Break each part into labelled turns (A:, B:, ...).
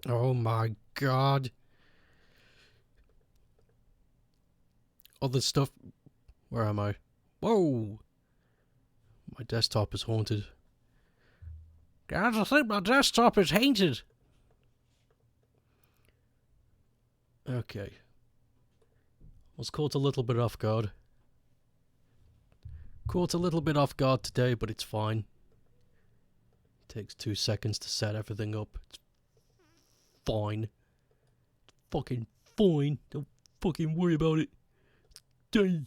A: Oh my god. Other stuff. Where am I? Whoa! My desktop is haunted. Guys, I think my desktop is haunted. Okay. Was caught a little bit off guard. Caught a little bit off guard today, but it's fine. Takes 2 seconds to set everything up. It's fine. Fucking fine. Don't fucking worry about it. Day.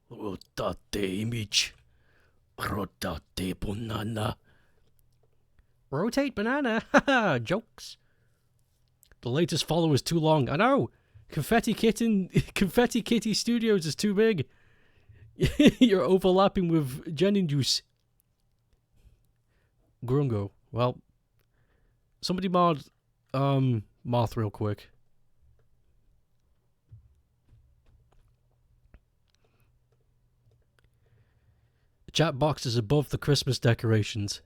A: Rotate image. Rotate banana. Rotate banana. Haha, jokes. The latest follow is too long. I know. Confetti Kitty Studios is too big. You're overlapping with Jenin Juice. Grungo. Well, somebody mod Moth real quick. The chat box is above the Christmas decorations.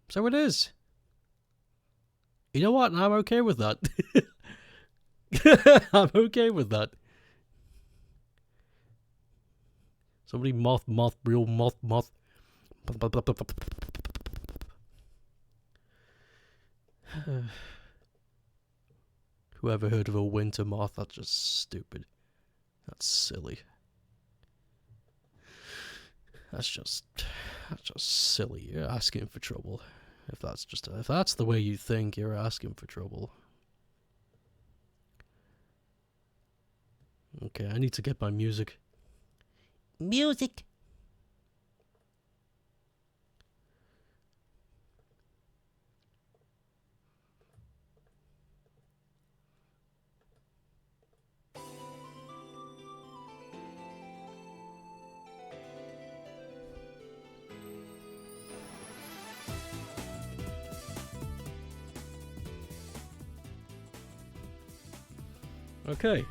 A: So it is. You know what? I'm okay with that. I'm okay with that. Somebody moth, real moth. Whoever heard of a winter moth? That's just stupid. That's silly. That's just silly. You're asking for trouble. If that's the way you think, you're asking for trouble. Okay, I need to get my music. Music. Okay.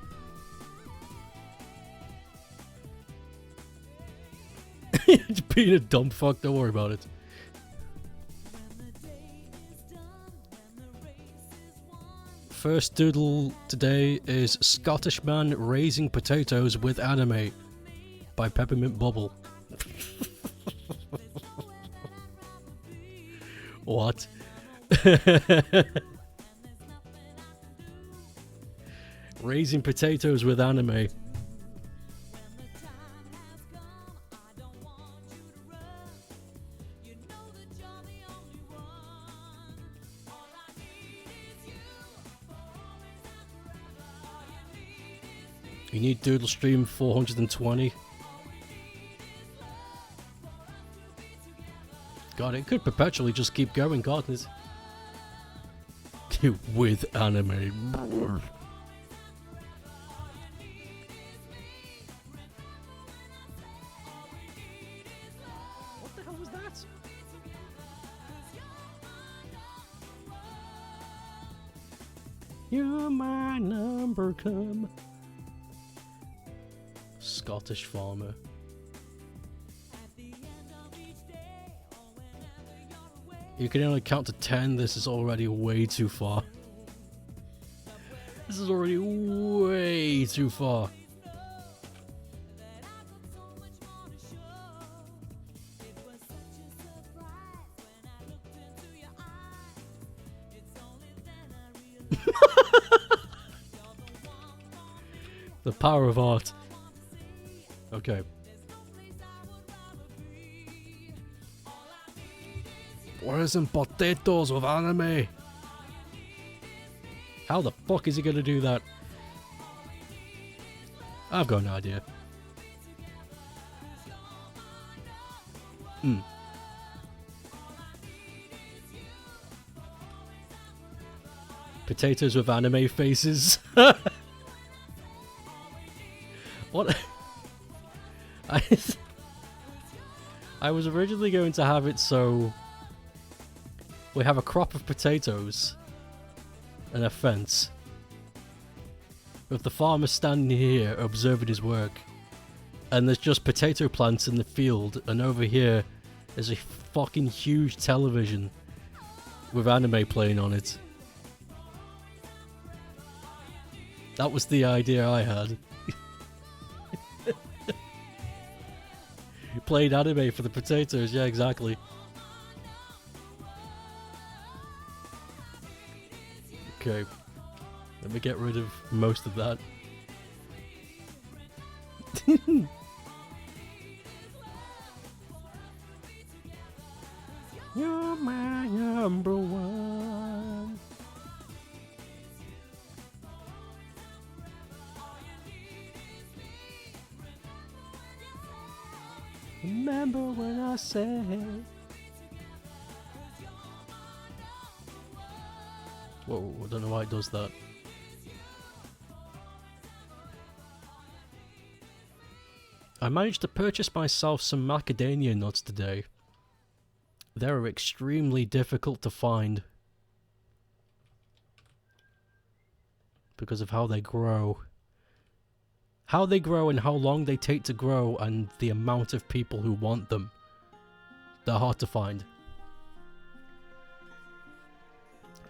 A: It's being a dumb fuck, don't worry about it. First doodle today is Scottish Man Raising Potatoes with Anime by Peppermint Bubble. What? Raising potatoes with anime. You need Doodle Stream 420. God, it could perpetually just keep going, God. With anime. You're my number, come. Scottish farmer. You can only count to 10. This is already way too far. This is already way too far. The power of art. Okay. Where's some potatoes with anime? How the fuck is he gonna do that? I've got no idea. Potatoes with anime faces. What? I was originally going to have it so we have a crop of potatoes and a fence with the farmer standing here observing his work, and there's just potato plants in the field, and over here is a fucking huge television with anime playing on it. That was the idea I had. Playing anime for the potatoes, yeah, exactly. Okay, let me get rid of most of that. You're my number one. Remember when I said. Whoa, I don't know why it does that. I managed to purchase myself some macadamia nuts today. They're extremely difficult to find because of how they grow. How they grow and how long they take to grow and the amount of people who want them. They're hard to find.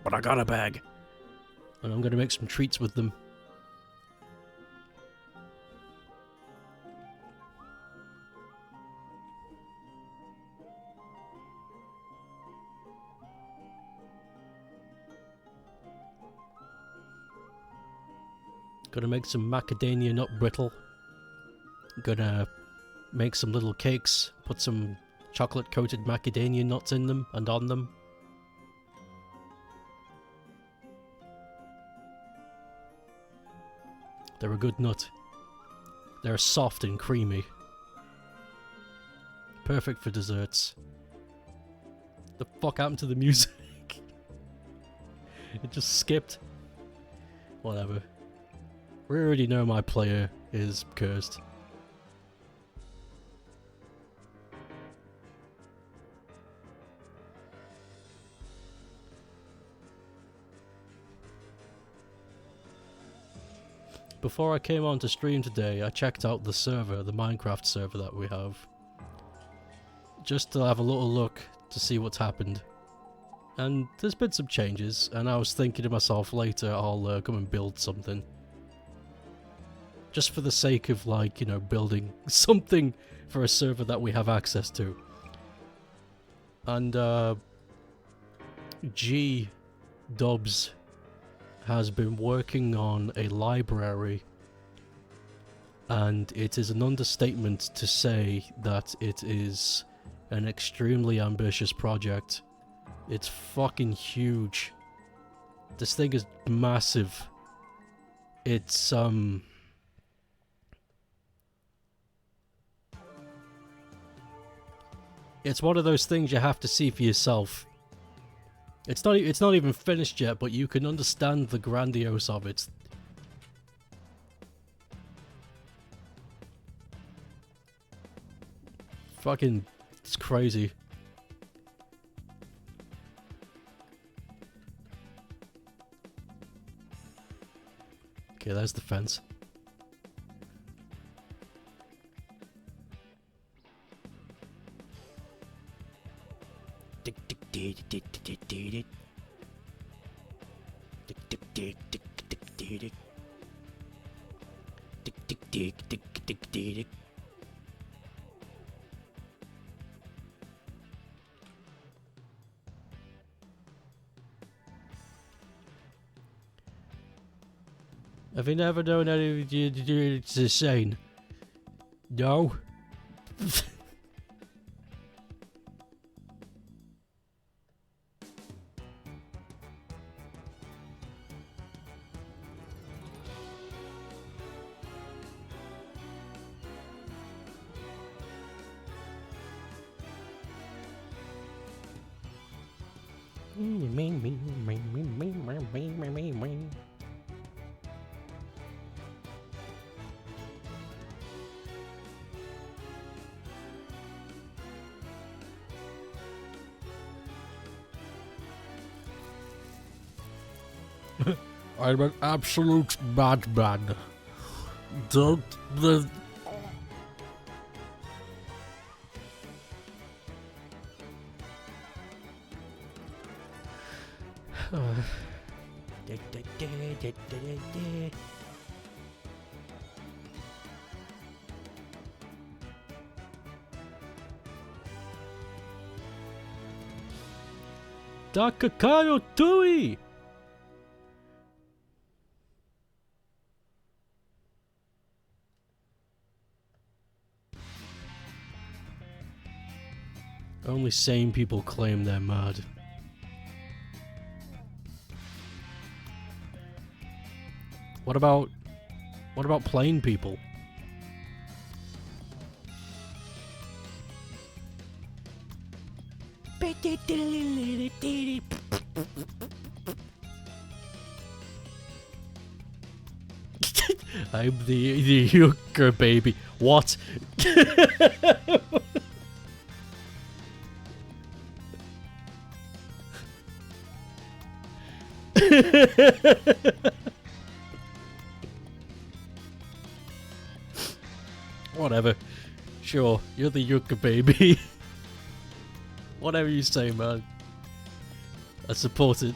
A: But I got a bag. And I'm gonna make some treats with them. Gonna make some macadamia nut brittle. Gonna make some little cakes, put some chocolate coated macadamia nuts in them and on them. They're a good nut. They're soft and creamy. Perfect for desserts. The fuck happened to the music? It just skipped. Whatever. We already know my player is cursed. Before I came on to stream today, I checked out the server, the Minecraft server that we have. Just to have a little look to see what's happened. And there's been some changes, and I was thinking to myself later I'll come and build something. Just for the sake of, like, you know, building something for a server that we have access to. And, G Dubs has been working on a library, and it is an understatement to say that it is an extremely ambitious project. It's fucking huge. This thing is massive. It's, it's one of those things you have to see for yourself. It's not even finished yet, but you can understand the grandiose of it. Fucking, it's crazy. Okay, there's the fence. Have you never known anything it's insane? No? I'm an absolute madman. Dakakayo Tui! Only sane people claim they're mad. What about plain people? I'm the euchre baby. What? Whatever. Sure, you're the euchre baby. Whatever you say, man. I support it.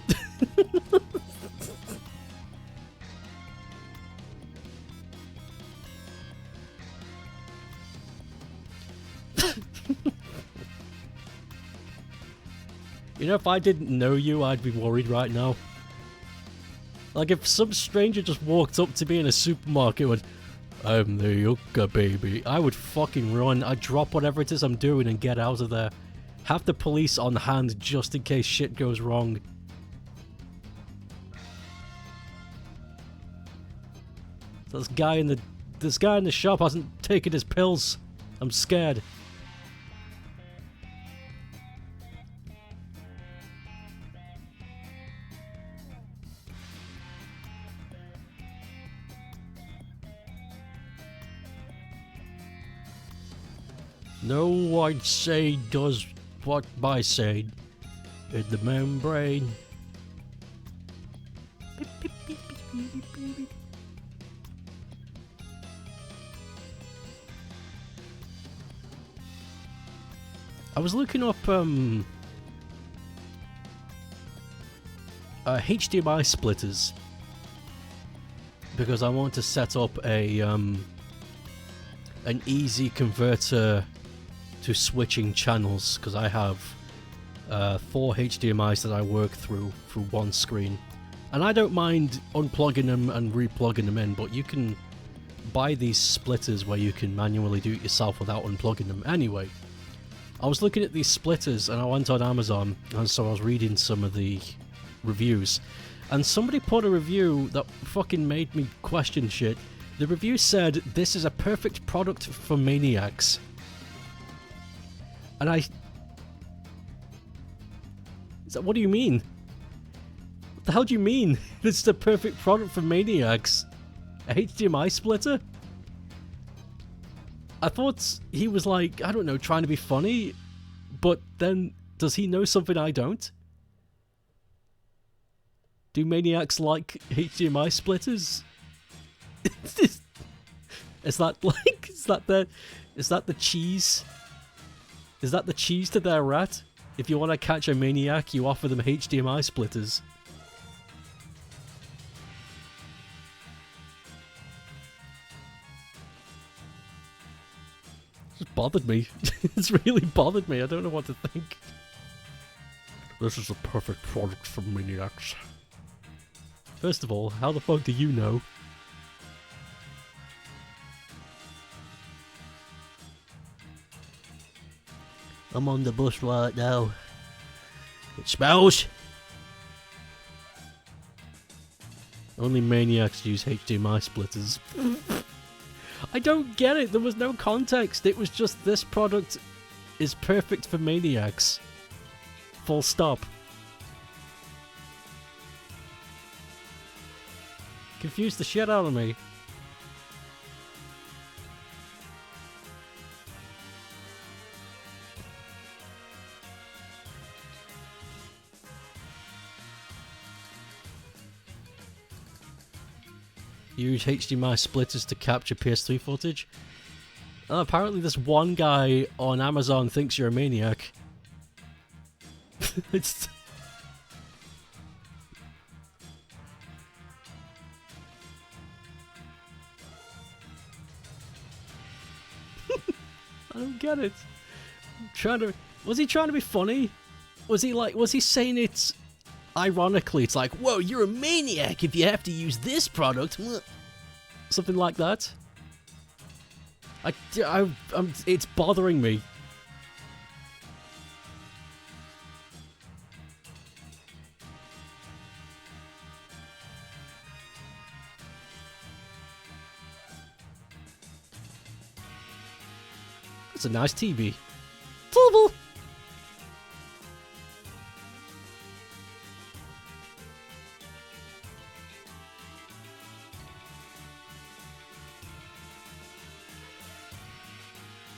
A: You know, if I didn't know you, I'd be worried right now. Like, if some stranger just walked up to me in a supermarket and went, I'm the euchre baby, I would fucking run. I'd drop whatever it is I'm doing and get out of there. Have the police on hand just in case shit goes wrong. This guy in the shop hasn't taken his pills. I'm scared. No white say does what I say in the membrane. I was looking up HDMI splitters because I want to set up a an easy converter to switching channels, because I have 4 HDMIs that I work through one screen, and I don't mind unplugging them and replugging them in, but you can buy these splitters where you can manually do it yourself without unplugging them. Anyway, I was looking at these splitters and I went on Amazon, and so I was reading some of the reviews, and somebody put a review that fucking made me question shit. The review said, this is a perfect product for maniacs. And what do you mean? What the hell do you mean? This is the perfect product for maniacs? A HDMI splitter? I thought he was like, I don't know, trying to be funny, but then does he know something I don't? Do maniacs like HDMI splitters? Is that like, is that the cheese? Is that the cheese to their rat? If you want to catch a maniac, you offer them HDMI splitters. It's bothered me. It's really bothered me. I don't know what to think. This is a perfect product for maniacs. First of all, how the fuck do you know? I'm on the bus right now. It smells. Only maniacs use HDMI splitters. I don't get it. There was no context. It was just, this product is perfect for maniacs. Full stop. Confused the shit out of me. Use HDMI splitters to capture PS3 footage. Apparently this one guy on Amazon thinks you're a maniac. I don't get it. Was he trying to be funny? Was he saying it ironically? It's like, whoa, you're a maniac if you have to use this product. Something like that. It's bothering me. It's a nice TV. Doodle!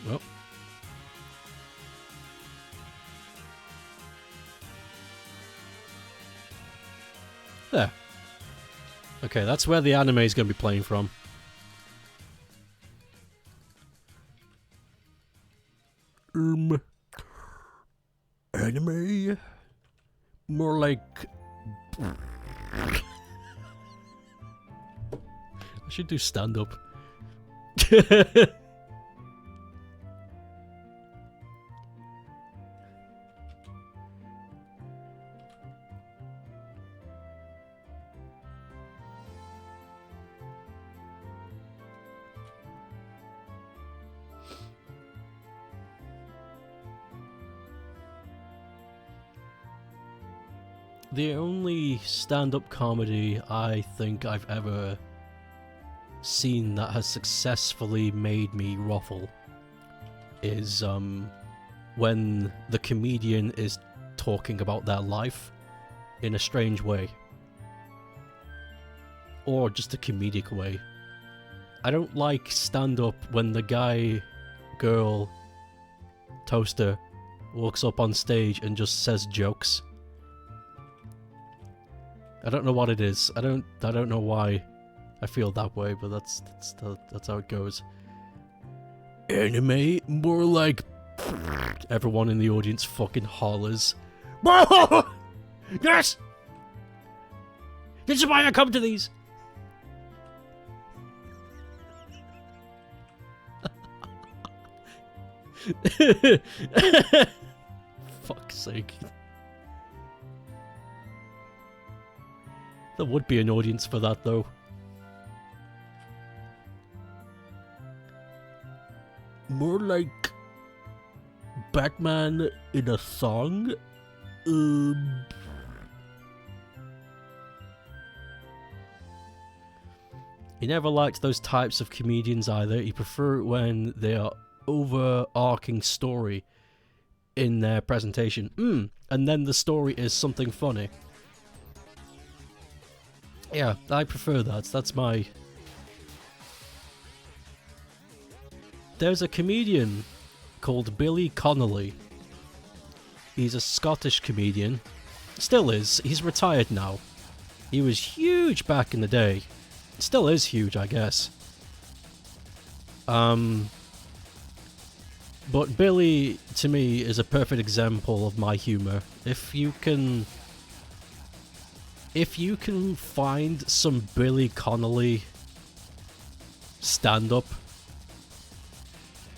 A: Well. There. Okay, that's where the anime is going to be playing from. Anime? More like... I should do stand-up. The only stand-up comedy I think I've ever seen that has successfully made me ruffle is when the comedian is talking about their life in a strange way. Or just a comedic way. I don't like stand-up when the guy, girl, toaster walks up on stage and just says jokes. I don't know what it is. I don't know why I feel that way, but that's how it goes. Anime? More like... Everyone in the audience fucking hollers. Yes! This is why I come to these! Fuck's sake. There would be an audience for that, though. More like... Batman in a song? He never liked those types of comedians either. He preferred it when they are overarching story in their presentation. And then the story is something funny. Yeah, I prefer that. That's my... There's a comedian called Billy Connolly. He's a Scottish comedian. Still is. He's retired now. He was huge back in the day. Still is huge, I guess. But Billy, to me, is a perfect example of my humor. If you can find some Billy Connolly stand-up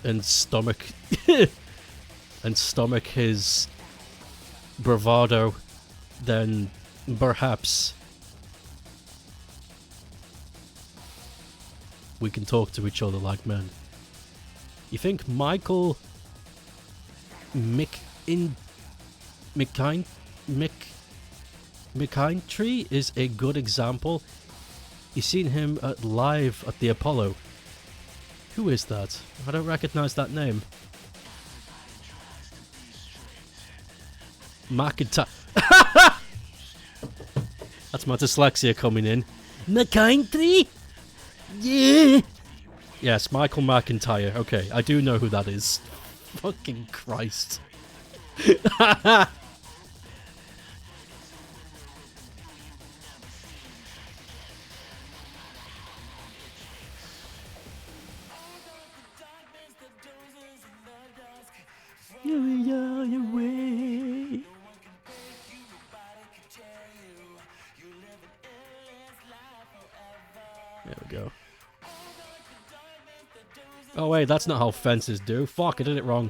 A: and stomach his bravado, then perhaps we can talk to each other like men. You think Michael McKintree is a good example? You've seen him live at the Apollo. Who is that? I don't recognize that name. McIntyre. That's my dyslexia coming in. McKintree? Yeah. Yes, Michael McIntyre. Okay, I do know who that is. Fucking Christ. There we go. Oh wait, that's not how fences do. Fuck, I did it wrong.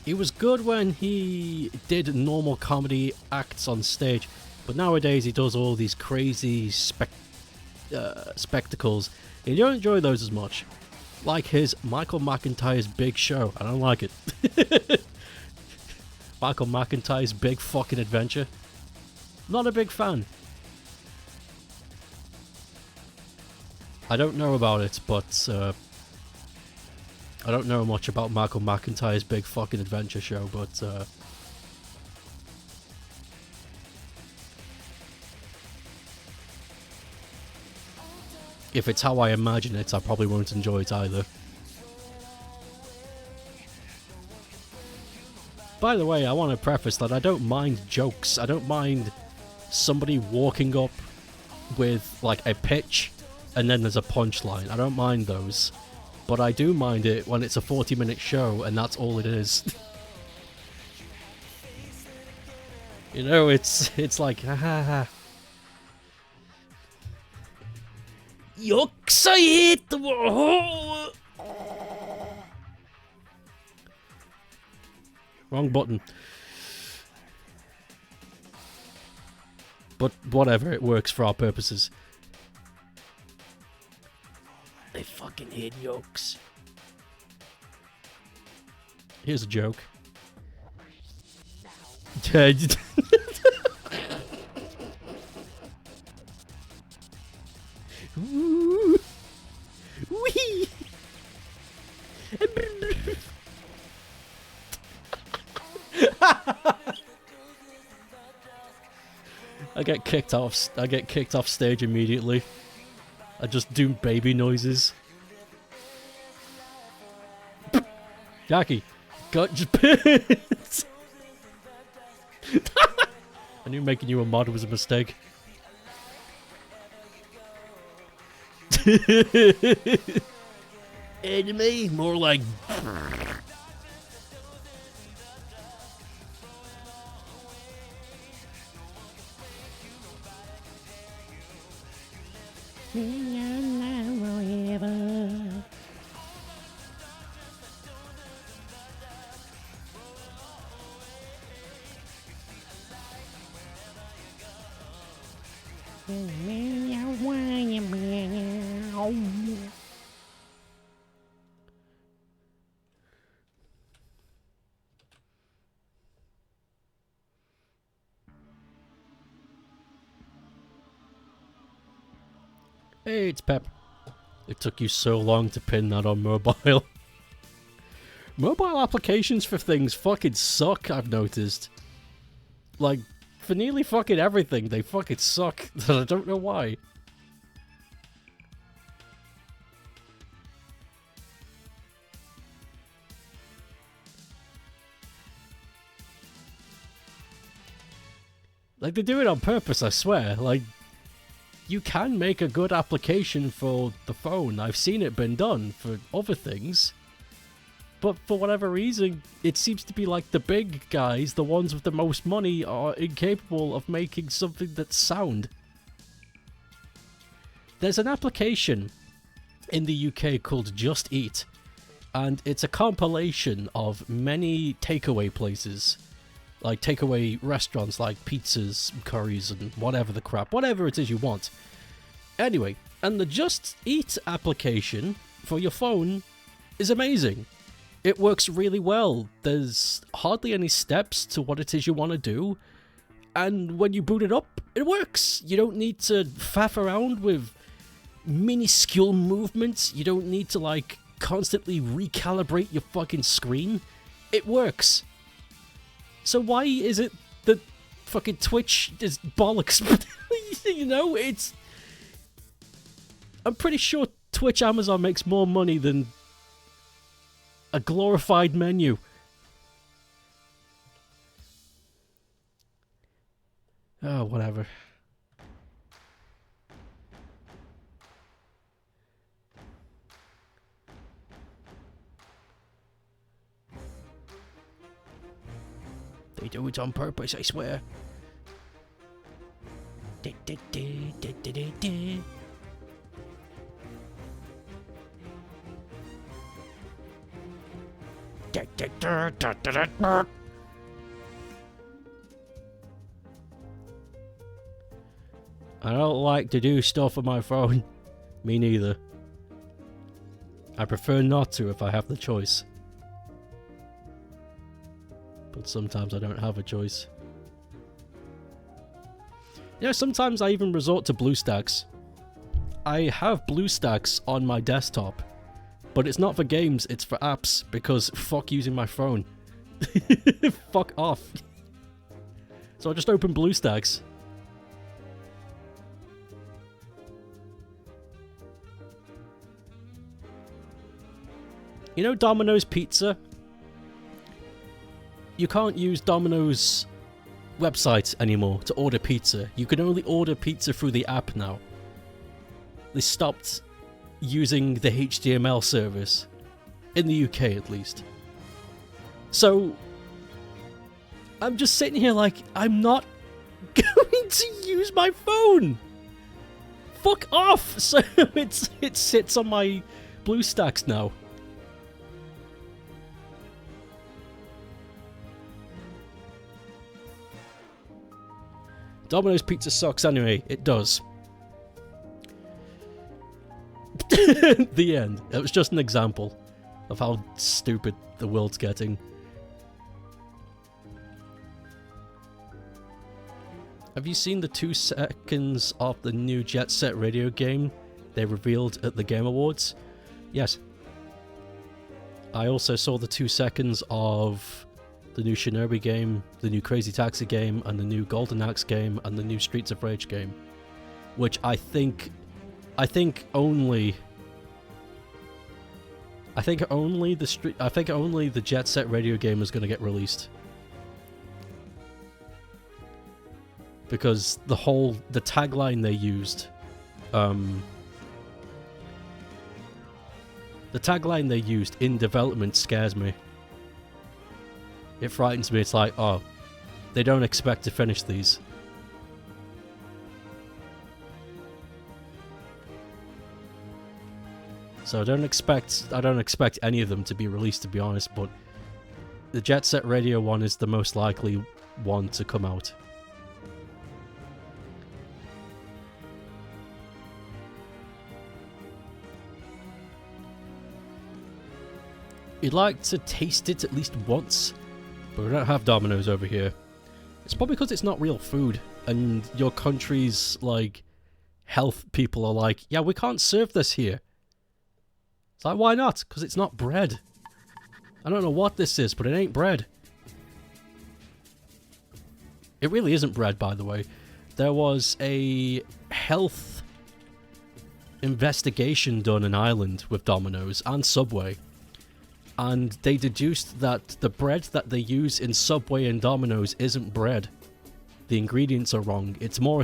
A: He was good when he did normal comedy acts on stage, but nowadays he does all these crazy spectacles. You don't enjoy those as much. Like his Michael McIntyre's Big Show. I don't like it. Michael McIntyre's Big Fucking Adventure. Not a big fan. I don't know about it, but I don't know much about Michael McIntyre's Big Fucking Adventure Show, but if it's how I imagine it, I probably won't enjoy it either. By the way, I want to preface that I don't mind jokes. I don't mind somebody walking up with like a pitch and then there's a punchline. I don't mind those. But I do mind it when it's a 40-minute show and that's all it is. You know, it's like, ha ha ha. Yucks, I hate the wall. Wrong button. But whatever, it works for our purposes. I fucking hate yolks. Here's a joke. Ooh. Wee. I get kicked off stage immediately. I just do baby noises. Jackie, got your pants. I knew making you a mod was a mistake. Enemy, more like. Hey, it's Pep. It took you so long to pin that on mobile. Mobile applications for things fucking suck, I've noticed. Like, for nearly fucking everything, they fucking suck. I don't know why. Like, they do it on purpose, I swear. Like, you can make a good application for the phone. I've seen it been done for other things. But for whatever reason, it seems to be like the big guys, the ones with the most money, are incapable of making something that's sound. There's an application in the UK called Just Eat, and it's a compilation of many takeaway places. Like takeaway restaurants like pizzas, curries, and whatever the crap, whatever it is you want. Anyway, and the Just Eat application for your phone is amazing. It works really well. There's hardly any steps to what it is you want to do. And when you boot it up, it works. You don't need to faff around with minuscule movements. You don't need to, like, constantly recalibrate your fucking screen. It works. So why is it that fucking Twitch is bollocks? You know, it's... I'm pretty sure Twitch Amazon makes more money than a glorified menu. Oh, whatever. do it on purpose, I swear. I don't like to do stuff on my phone. Me neither. I prefer not to if I have the choice. But sometimes I don't have a choice. You know, sometimes I even resort to BlueStacks. I have BlueStacks on my desktop, but it's not for games, it's for apps, because fuck using my phone. Fuck off. So I just open BlueStacks. You know Domino's Pizza? You can't use Domino's website anymore to order pizza. You can only order pizza through the app now. They stopped using the HTML service. In the UK, at least. So, I'm just sitting here like, I'm not going to use my phone! Fuck off! So, it sits on my BlueStacks now. Domino's Pizza sucks anyway. It does. The end. It was just an example of how stupid the world's getting. Have you seen the 2 seconds of the new Jet Set Radio game they revealed at the Game Awards? Yes. I also saw the 2 seconds of the new Shinobi game, the new Crazy Taxi game, and the new Golden Axe game, and the new Streets of Rage game. Which I think only the Jet Set Radio game is going to get released. Because the tagline they used, in development scares me. It frightens me. It's like, oh, they don't expect to finish these. So I don't expect any of them to be released, to be honest, but the Jet Set Radio one is the most likely one to come out. You'd like to taste it at least once, but we don't have Domino's over here. It's probably because it's not real food, and your country's, like, health people are like, yeah, we can't serve this here. It's like, why not? Because it's not bread. I don't know what this is, but it ain't bread. It really isn't bread, by the way. There was a health investigation done in Ireland with Domino's and Subway. And they deduced that the bread that they use in Subway and Domino's isn't bread. The ingredients are wrong. It's more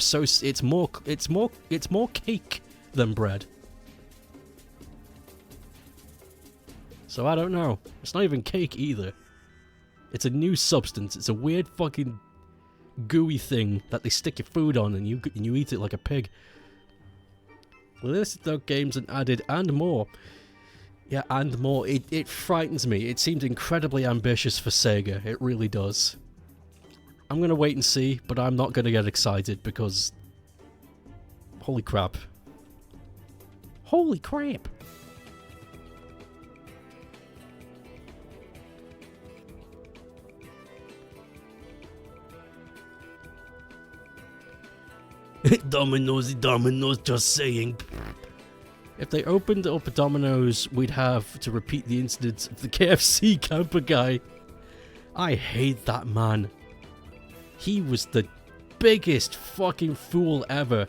A: cake than bread. So I don't know. It's not even cake either. It's a new substance. It's a weird fucking gooey thing that they stick your food on and you eat it like a pig. Listed out games and added and more. Yeah, and more. It frightens me. It seems incredibly ambitious for Sega. It really does. I'm going to wait and see, but I'm not going to get excited because... Holy crap. Holy crap. Domino's, just saying. If they opened up a Domino's, we'd have to repeat the incident of the KFC camper guy. I hate that man. He was the biggest fucking fool ever.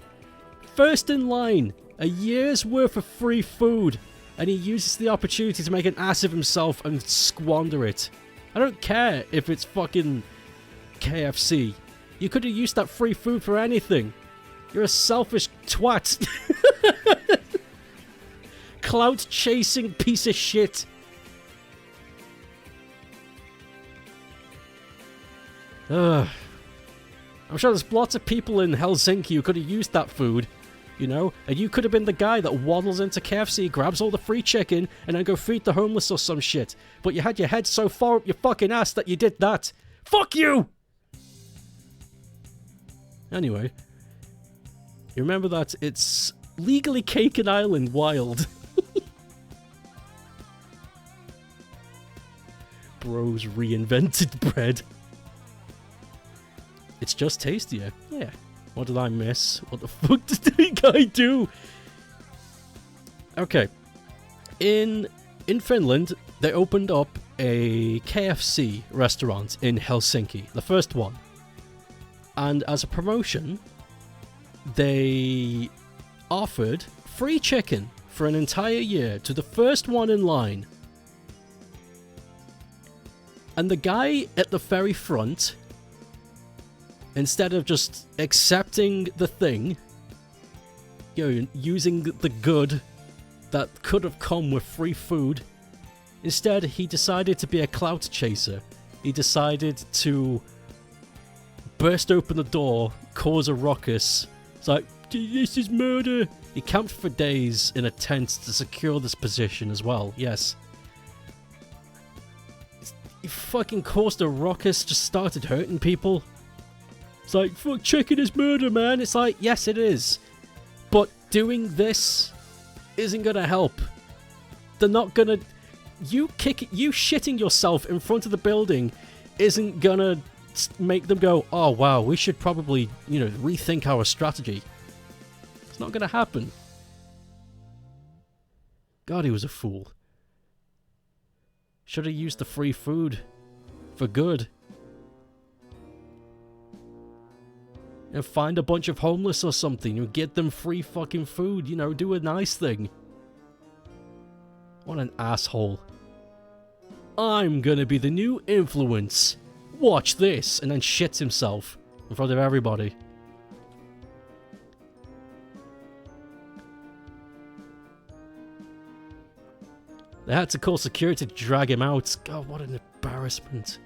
A: First in line, a year's worth of free food, and he uses the opportunity to make an ass of himself and squander it. I don't care if it's fucking KFC. You could have used that free food for anything. You're a selfish twat. Clout chasing piece of shit. I'm sure there's lots of people in Helsinki who could have used that food, you know? And you could have been the guy that waddles into KFC, grabs all the free chicken, and then go feed the homeless or some shit. But you had your head so far up your fucking ass that you did that. Fuck you! Anyway. You remember that it's legally cake and island wild. Bros reinvented bread. It's just tastier. Yeah. What did I miss? What the fuck did the guy do? Okay. In Finland, they opened up a KFC restaurant in Helsinki. The first one. And as a promotion, they offered free chicken for an entire year to the first one in line. And the guy at the very front, instead of just accepting the thing, you know, using the good that could have come with free food, instead he decided to be a clout chaser. He decided to burst open the door, cause a ruckus. It's like, this is murder! He camped for days in a tent to secure this position as well, yes. He fucking caused a ruckus, just started hurting people. It's like, fuck, chicken is murder, man. It's like, yes, it is. But doing this isn't gonna help. They're not gonna... You shitting yourself in front of the building isn't gonna make them go, oh, wow, we should probably, you know, rethink our strategy. It's not gonna happen. God, he was a fool. Should have used the free food for good. And find a bunch of homeless or something and get them free fucking food. You know, do a nice thing. What an asshole. I'm gonna be the new influence. Watch this. And then shits himself in front of everybody. They had to call security to drag him out. God, what an embarrassment.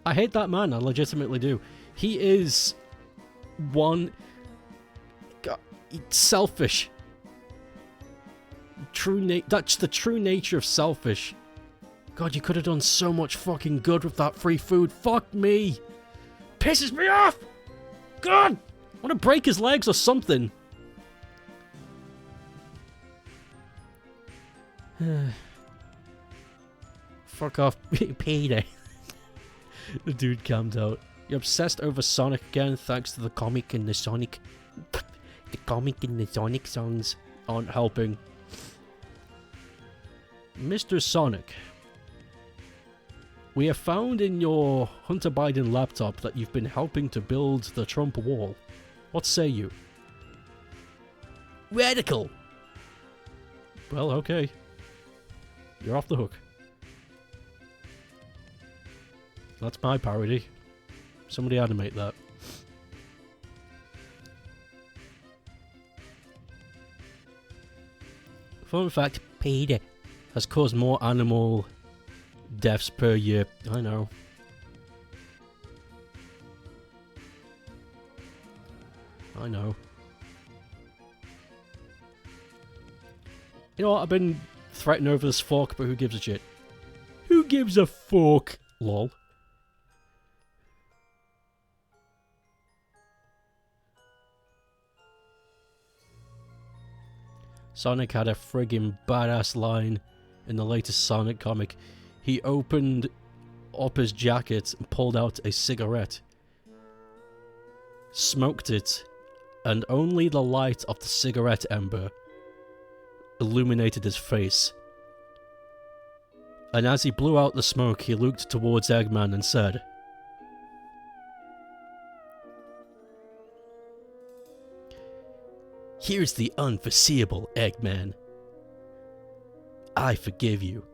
A: I hate that man, I legitimately do. He is one... God, selfish. That's the true nature of selfish. God, you could have done so much fucking good with that free food. Fuck me. Pisses me off! God! I want to break his legs or something. Fuck off, Peter. The dude calmed out. You're obsessed over Sonic again thanks to the comic and the Sonic... The comic and the Sonic songs aren't helping. Mr. Sonic. We have found in your Hunter Biden laptop that you've been helping to build the Trump wall. What say you? Radical! Well, okay. You're off the hook. That's my parody. Somebody animate that. Fun fact, PETA has caused more animal deaths per year. I know. I know. You know what? I've been threatening over this fork, but who gives a shit? Who gives a fork? Lol. Sonic had a friggin' badass line in the latest Sonic comic. He opened up his jacket and pulled out a cigarette, smoked it, and only the light of the cigarette ember illuminated his face. And as he blew out the smoke, he looked towards Eggman and said, "Here's the unforeseeable, Eggman. I forgive you.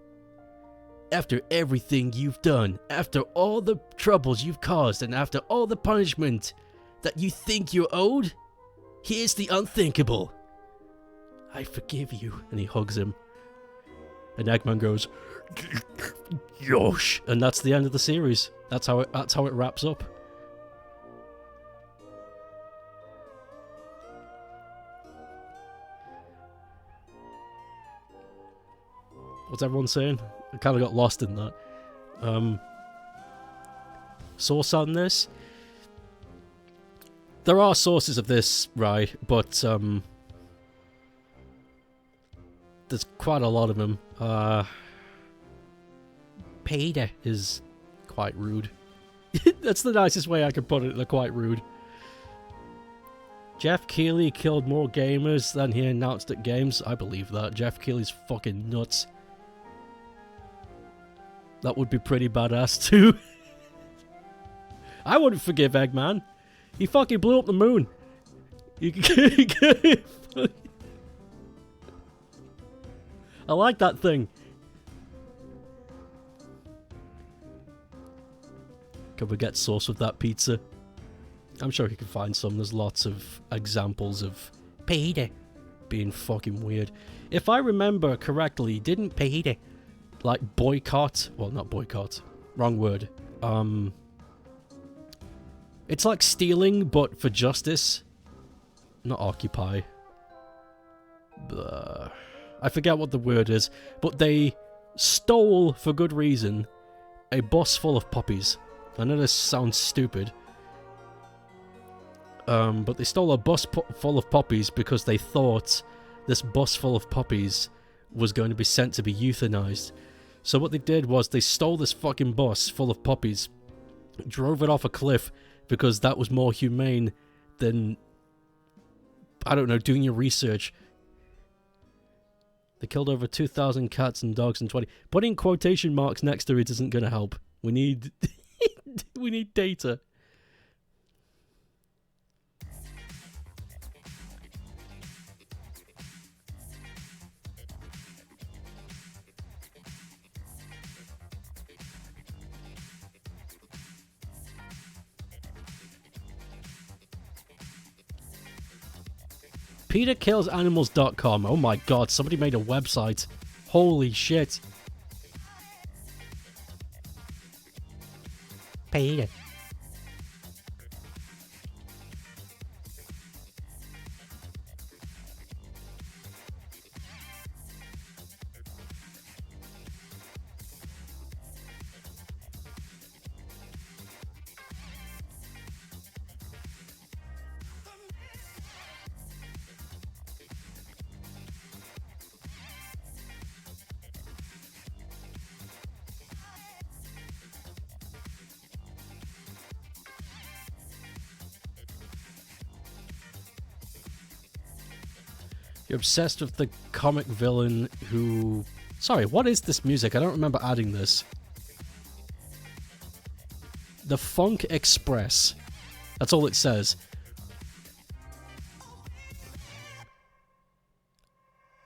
A: After everything you've done, after all the troubles you've caused, and after all the punishment that you think you're owed, here's the unthinkable. I forgive you." And he hugs him. And Eggman goes, Yosh, and that's the end of the series. That's how it wraps up. What's everyone saying? I kind of got lost in that. Source on this? There are sources of this, right? But there's quite a lot of them. Peter is quite rude. That's the nicest way I could put it. They're quite rude. Jeff Keighley killed more gamers than he announced at games. I believe that. Jeff Keighley's fucking nuts. That would be pretty badass too. I wouldn't forgive Eggman. He fucking blew up the moon. I like that thing. Can we get sauce with that pizza? I'm sure you can find some. There's lots of examples of Peter being fucking weird. If I remember correctly, didn't Peter like boycott? Well, not boycott. Wrong word. It's like stealing, but for justice. Not occupy. I forget what the word is, but they stole, for good reason, a bus full of puppies. I know this sounds stupid. But they stole a bus full of puppies because they thought this bus full of puppies was going to be sent to be euthanized. So what they did was they stole this fucking bus full of puppies, drove it off a cliff because that was more humane than, I don't know, doing your research. They killed over 2,000 cats and dogs in 20. Putting quotation marks next to it isn't going to help. We need... we need data. PeterKillsAnimals.com. Oh my god, somebody made a website. Holy shit. Peter. You're obsessed with the comic villain who... Sorry, what is this music? I don't remember adding this. The Funk Express. That's all it says.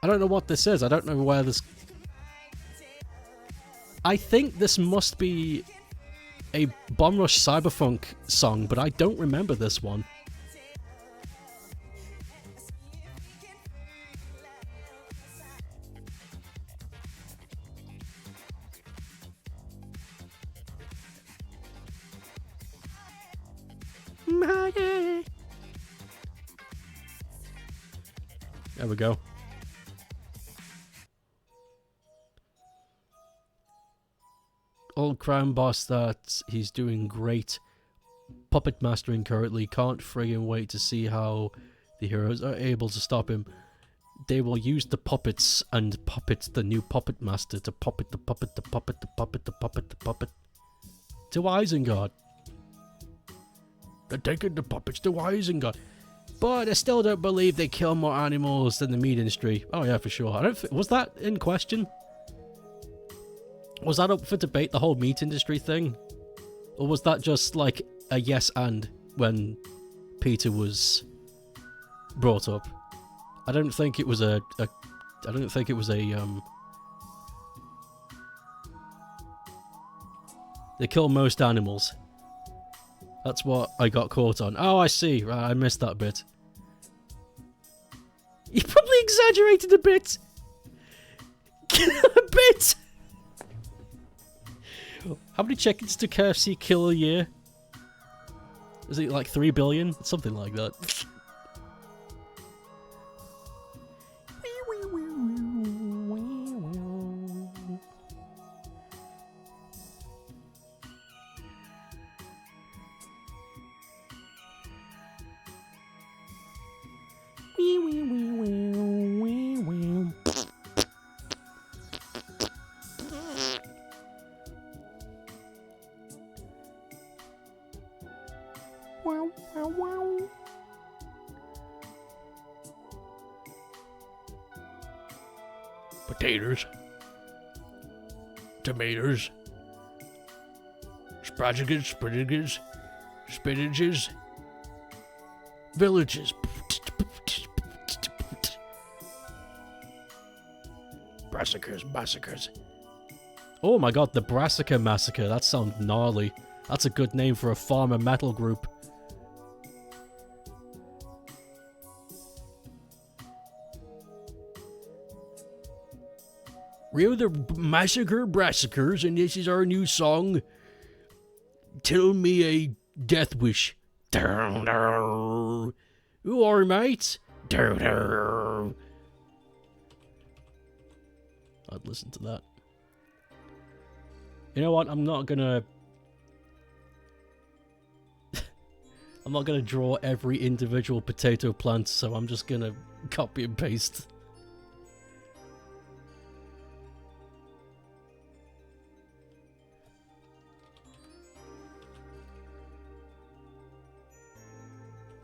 A: I don't know what this is. I don't know where this... I think this must be a Bomb Rush Cyberfunk song, but I don't remember this one. There we go. Old crime boss that he's doing great. Puppet mastering currently. Can't friggin' wait to see how the heroes are able to stop him. They will use the puppets and puppet the new puppet master to puppet the puppet, the puppet, the puppet, the puppet, the puppet to Isengard. They're taking the puppets to Isengard. But I still don't believe they kill more animals than the meat industry. Oh yeah, for sure. I don't. Was that in question? Was that up for debate, the whole meat industry thing? Or was that just like a yes and when Peter was brought up? I don't think it was I don't think it was a they kill most animals. That's what I got caught on. Oh, I see. Right, I missed that bit. You probably exaggerated a bit. A bit. How many chickens do KFC kill a year? Is it like 3 billion? Something like that. Potatoes, tomatoes, spinaches, villages, massacres. Oh my god, the Brassica Massacre, that sounds gnarly. That's a good name for a farmer metal group. We're the Massacre Brassicers, and this is our new song. Tell me a death wish. Who are mates? I'd listen to that. You know what? I'm not gonna draw every individual potato plant, so I'm just gonna copy and paste.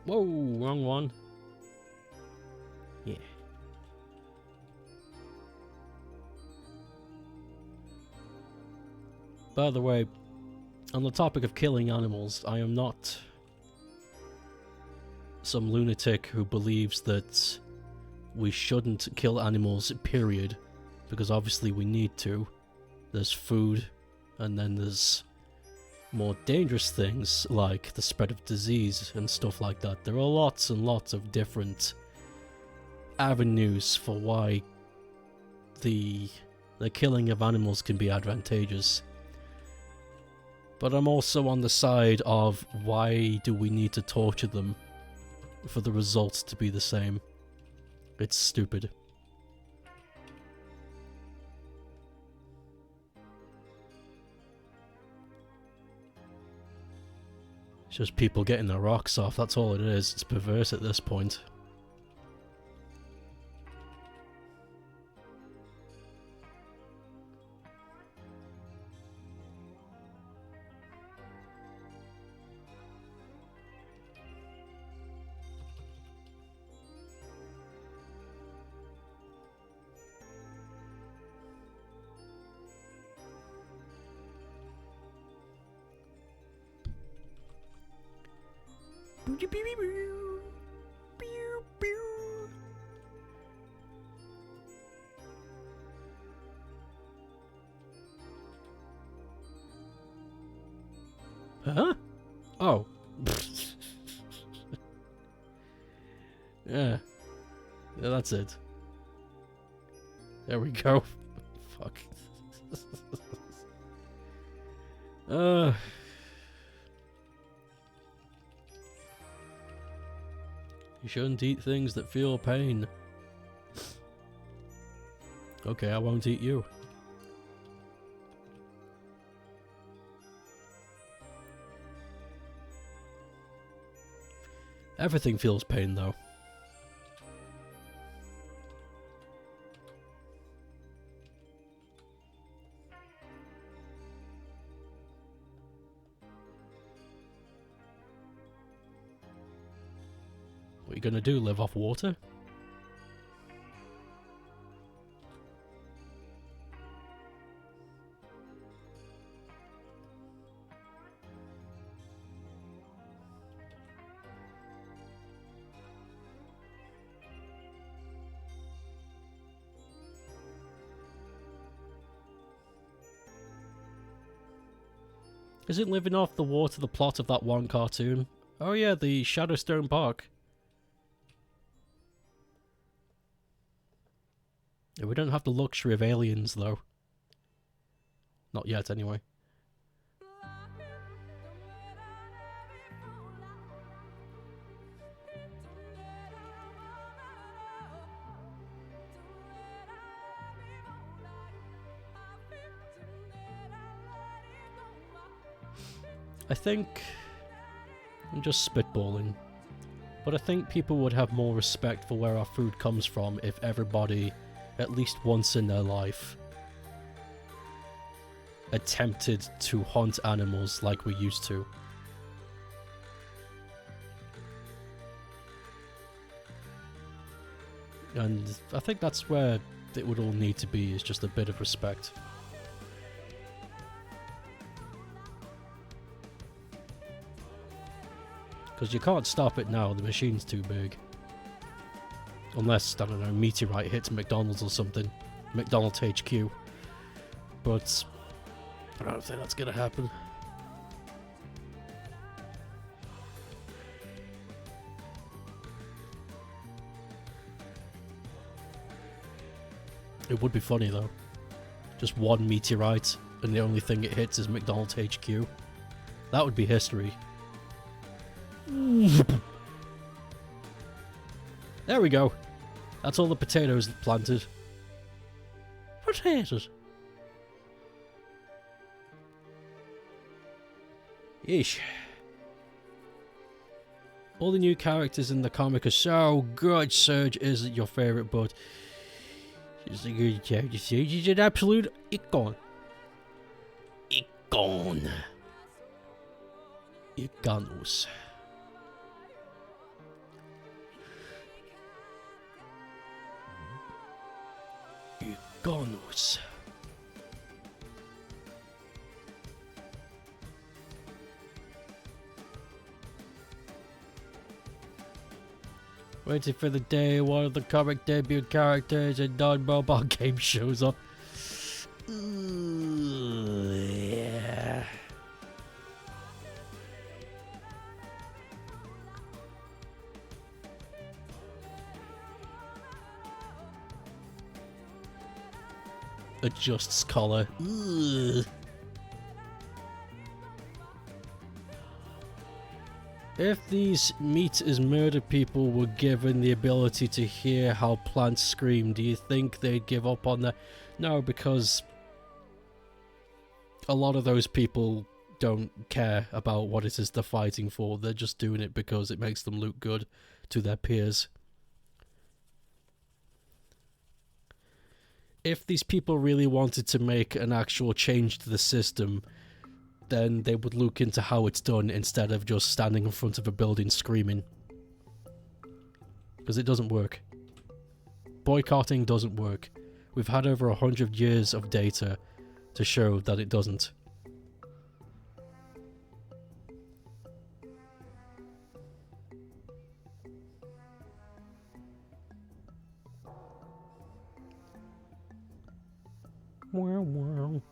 A: Whoa, wrong one. Yeah. By the way, on the topic of killing animals, I am not some lunatic who believes that we shouldn't kill animals, period. Because obviously we need to. There's food, and then there's more dangerous things like the spread of disease and stuff like that. There are lots and lots of different avenues for why the killing of animals can be advantageous. But I'm also on the side of why do we need to torture them for the results to be the same? It's stupid. It's just people getting their rocks off, that's all it is. It's perverse at this point. Huh? Oh. Yeah. Yeah, that's it. There we go. Fuck. You shouldn't eat things that feel pain. Okay, I won't eat you. Everything feels pain, though. What are you gonna do, live off water? Isn't living off the water the plot of that one cartoon? Oh yeah, the Shadowstone Park. Yeah, we don't have the luxury of aliens, though. Not yet, anyway. I think... I'm just spitballing. But I think people would have more respect for where our food comes from if everybody, at least once in their life, attempted to hunt animals like we used to. And I think that's where it would all need to be, is just a bit of respect. Because you can't stop it now, the machine's too big. Unless, I don't know, meteorite hits McDonald's or something. McDonald's HQ. But I don't think that's gonna happen. It would be funny though. Just one meteorite and the only thing it hits is McDonald's HQ. That would be history. There we go. That's all the potatoes planted. Potatoes. Yeesh. All the new characters in the comic are so good. Surge isn't your favourite, but she's a good character. Surge is an absolute icon. Icon. Iconos. Iconos. Waiting for the day one of the comic debut characters in non-mobile game shows up. Yeah. Adjusts collar. Ugh. If these meat is murder people were given the ability to hear how plants scream, do you think they'd give up on that? No, because a lot of those people don't care about what it is they're fighting for. They're just doing it because it makes them look good to their peers. If these people really wanted to make an actual change to the system, then they would look into how it's done instead of just standing in front of a building screaming. Because it doesn't work. Boycotting doesn't work. We've had over 100 years of data to show that it doesn't. Wow, wow.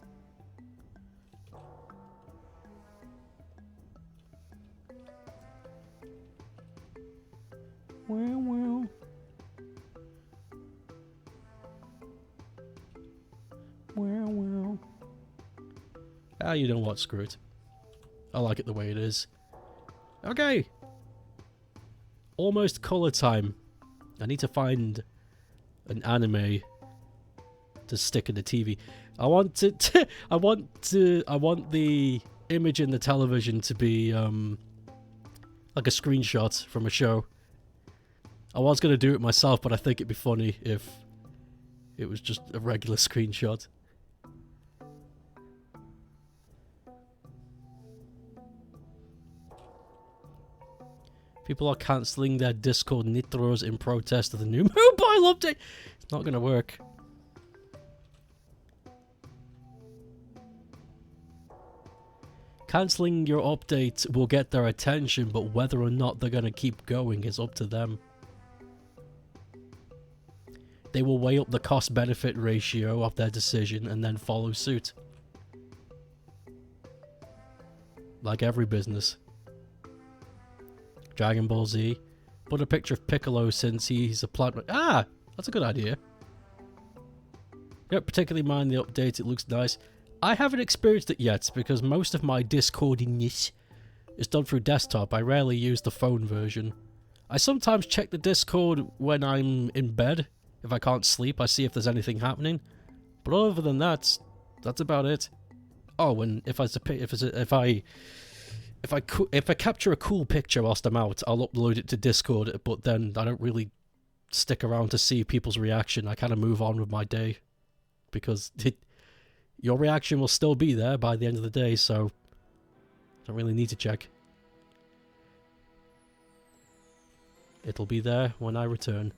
A: Wow, wow. Wow, wow. Ah, you know what? Screw it. I like it the way it is. Okay. Almost colour time. I need to find an anime to stick in the TV. I want the image in the television to be like a screenshot from a show. I was going to do it myself, but I think it'd be funny if it was just a regular screenshot. People are cancelling their Discord nitros in protest of the new mobile update. It's not going to work. Cancelling your update will get their attention, but whether or not they're going to keep going is up to them. They will weigh up the cost-benefit ratio of their decision and then follow suit. Like every business. Dragon Ball Z. Put a picture of Piccolo since he's a plant... Ah! That's a good idea. Don't particularly mind the update, it looks nice. I haven't experienced it yet because most of my Discordiness is done through desktop. I rarely use the phone version. I sometimes check the Discord when I'm in bed. If I can't sleep, I see if there's anything happening. But other than that, that's about it. Oh, and if I if I capture a cool picture whilst I'm out, I'll upload it to Discord, but then I don't really stick around to see people's reaction. I kind of move on with my day, because your reaction will still be there by the end of the day, so I don't really need to check. It'll be there when I return.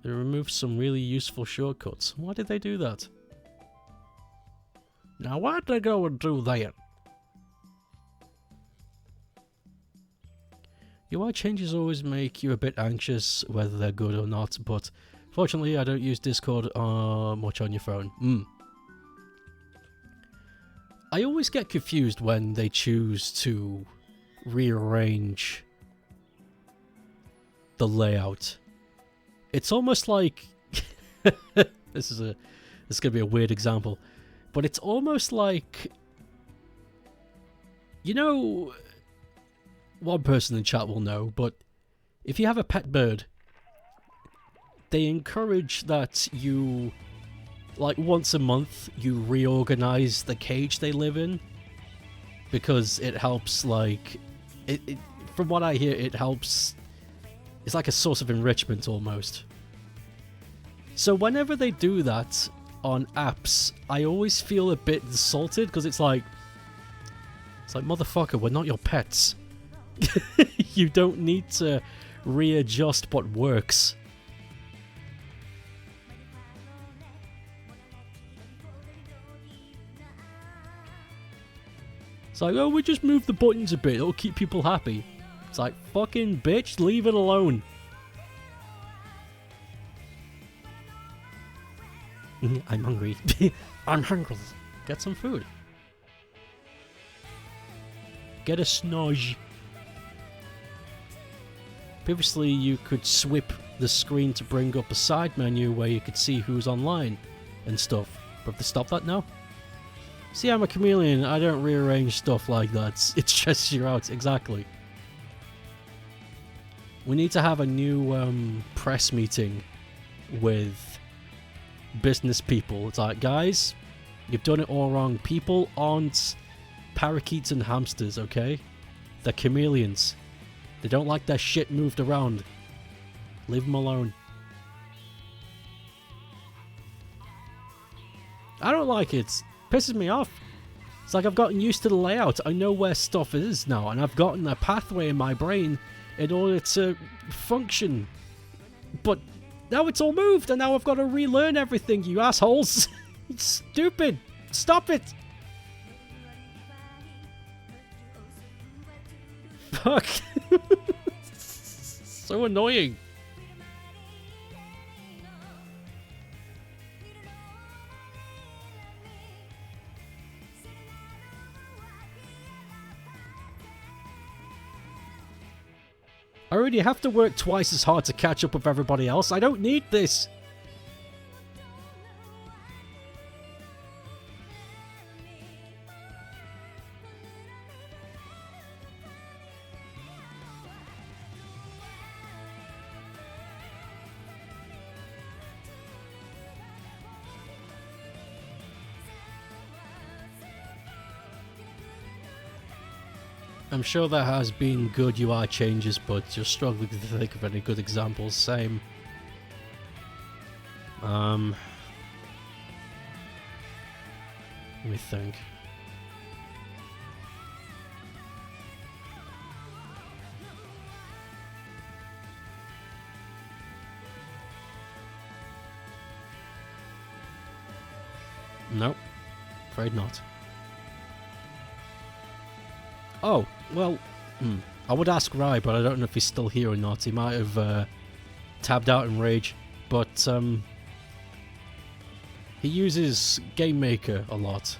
A: They removed some really useful shortcuts. Why did they do that? Now why'd they go and do that? UI changes always make you a bit anxious whether they're good or not, but fortunately I don't use Discord much on your phone. I always get confused when they choose to rearrange the layout. It's almost like this is gonna be a weird example, but it's almost like, you know, one person in chat will know, but if you have a pet bird, they encourage that you, like, once a month you reorganize the cage they live in, because it helps, like, it from what I hear, it helps. It's like a source of enrichment almost. So whenever they do that on apps, I always feel a bit insulted, because it's like, motherfucker, we're not your pets. You don't need to readjust what works. It's like, oh, we just move the buttons a bit, it'll keep people happy. It's like, fucking bitch, leave it alone. I'm hungry. I'm hungry. Get some food. Get a snodge. Previously, you could swipe the screen to bring up a side menu where you could see who's online and stuff. But have they stopped that now? See, I'm a chameleon. I don't rearrange stuff like that. It stresses you out. Exactly. We need to have a new press meeting with business people. It's like, guys, you've done it all wrong. People aren't parakeets and hamsters, okay? They're chameleons. They don't like their shit moved around. Leave them alone. I don't like it. It pisses me off. It's like I've gotten used to the layout. I know where stuff is now, and I've gotten a pathway in my brain in order to function. But now it's all moved, and now I've got to relearn everything, you assholes. It's stupid. Stop it. Fuck. So annoying. I already have to work twice as hard to catch up with everybody else. I don't need this. I'm sure there has been good UI changes, but just struggling to think of any good examples. Same. Let me think. Nope. Afraid not. Oh, well, I would ask Rai, but I don't know if he's still here or not. He might have tabbed out in rage, but he uses Game Maker a lot.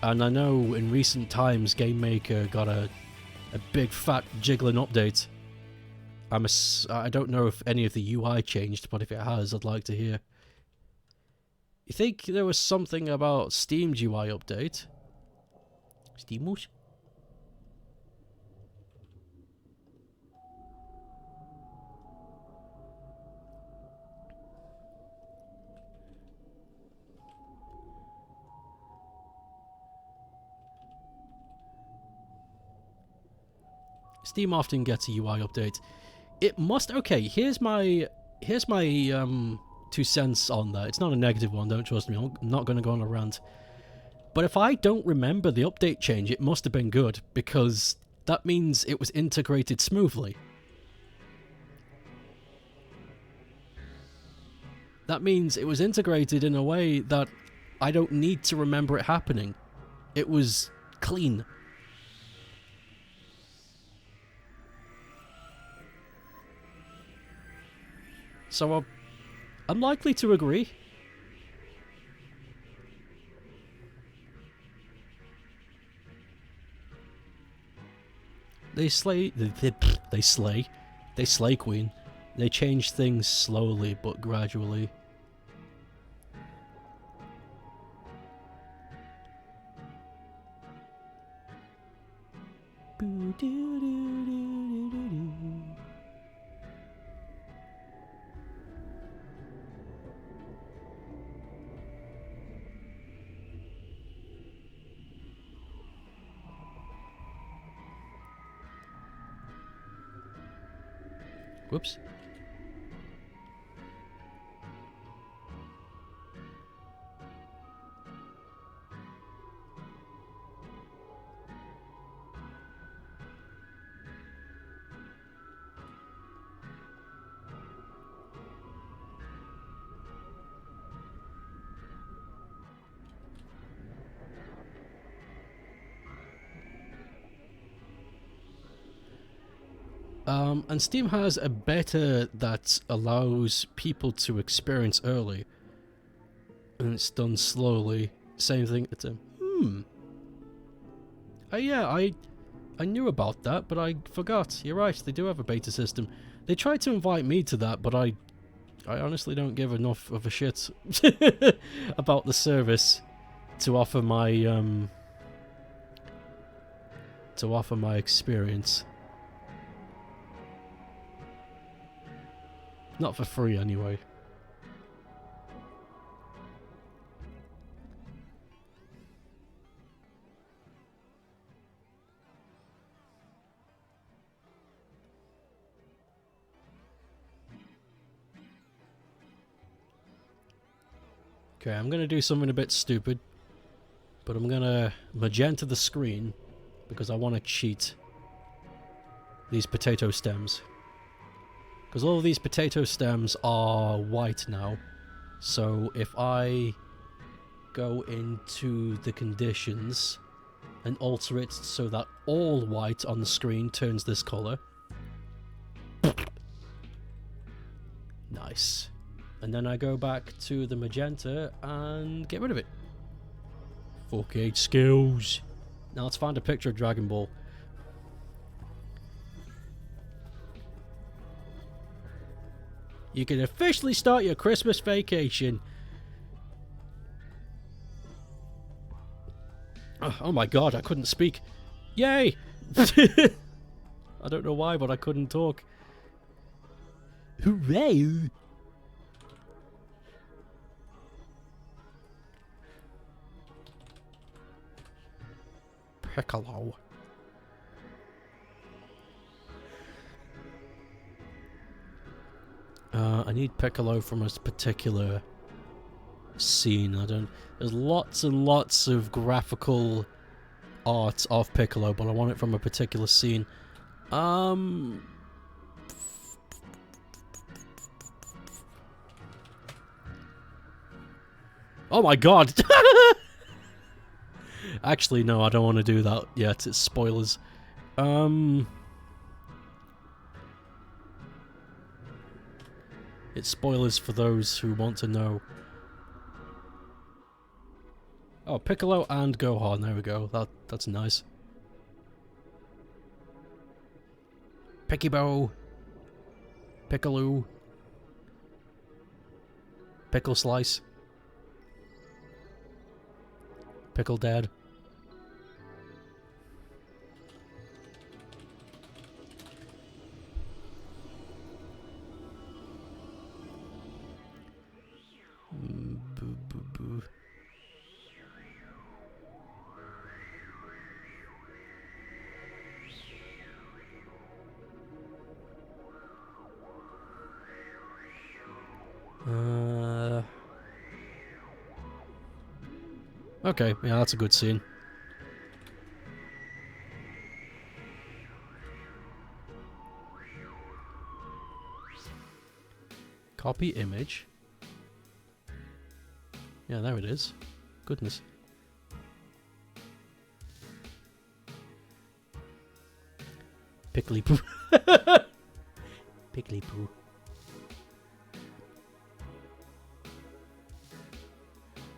A: And I know in recent times Game Maker got a big fat jiggling update. I don't know if any of the UI changed, but if it has, I'd like to hear. You think there was something about Steam's UI update? Steamos? Steam often gets a UI update. It must... Okay, here's my 2 cents on that. It's not a negative one, don't trust me. I'm not going to go on a rant. But if I don't remember the update change, it must have been good, because that means it was integrated smoothly. That means it was integrated in a way that I don't need to remember it happening. It was clean. So I'm likely to agree. They slay Queen. They change things slowly but gradually. Whoops. And Steam has a beta that allows people to experience early. And it's done slowly. Same thing. It's a... yeah, I knew about that, but I forgot. You're right, they do have a beta system. They tried to invite me to that, but I honestly don't give enough of a shit about the service to offer my experience. Not for free, anyway. Okay, I'm gonna do something a bit stupid, but I'm gonna magenta the screen because I want to cheat these potato stems. Because all of these potato stems are white now. So if I go into the conditions and alter it so that all white on the screen turns this colour. Nice. And then I go back to the magenta and get rid of it. Fuck 8 skills. Now let's find a picture of Dragon Ball. You can officially start your Christmas vacation. Oh my god, I couldn't speak. Yay! I don't know why, but I couldn't talk. Hooray! Piccolo. I need Piccolo from a particular scene. There's lots and lots of graphical art of Piccolo, but I want it from a particular scene. Oh my god! Actually, no, I don't want to do that yet. It's spoilers. It's spoilers for those who want to know. Oh, Piccolo and Gohan. There we go. That's nice. Piccolo. Piccolo. Pickle Slice. Pickle Dad. Okay, yeah, that's a good scene. Copy image. Yeah, there it is. Goodness. Pickly poo. Pickly poo.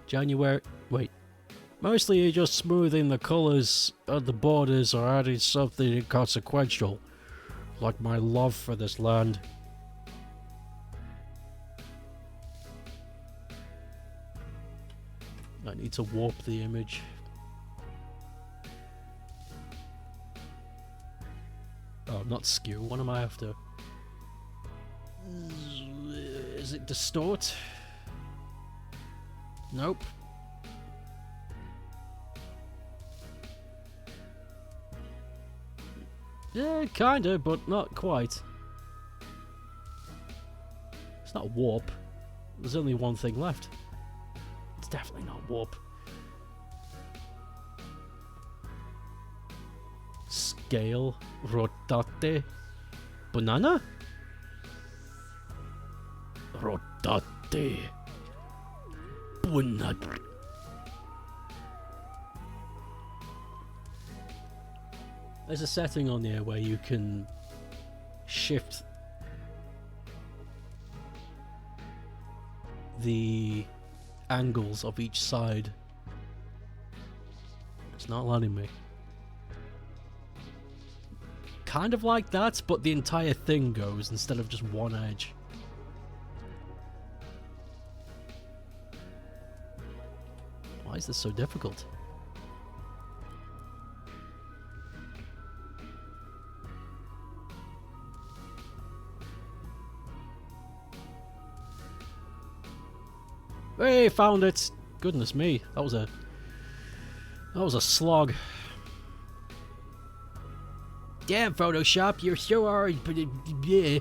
A: January. Wait. Mostly you're just smoothing the colours of the borders or adding something inconsequential, like my love for this land. I need to warp the image. Oh, not skew. What am I after? Is it distort? Nope. Yeah, kinda, but not quite. It's not warp. There's only one thing left. It's definitely not warp. Scale. Rotate. Banana? Rotate. Banana. There's a setting on here where you can shift the angles of each side. It's not letting me. Kind of like that, but the entire thing goes instead of just one edge. Why is this so difficult? Hey, found it! Goodness me, that was a slog. Damn, Photoshop, you're so hard, but yeah.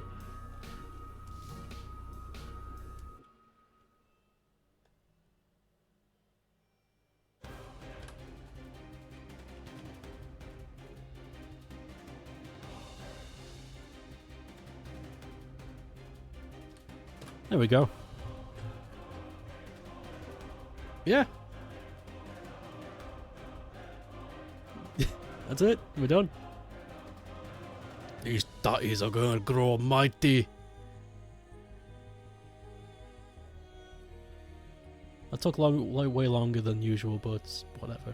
A: There we go. Yeah. That's it. We're done. These tatties are gonna grow mighty. That took way longer than usual, but whatever.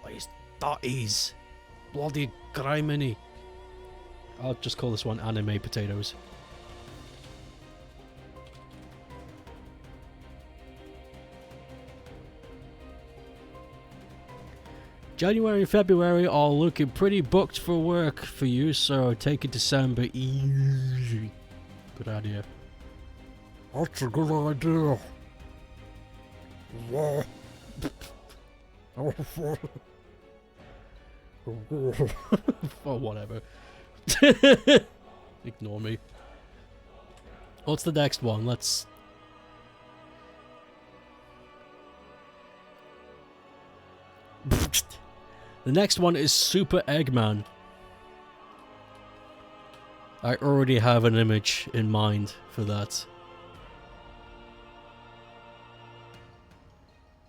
A: These tatties. Bloody criminy. I'll just call this one anime potatoes. January and February are looking pretty booked for work for you, so take a December easy. Good idea. That's a good idea. Yeah. Oh, whatever. Ignore me. What's the next one? Let's... The next one is Super Eggman. I already have an image in mind for that.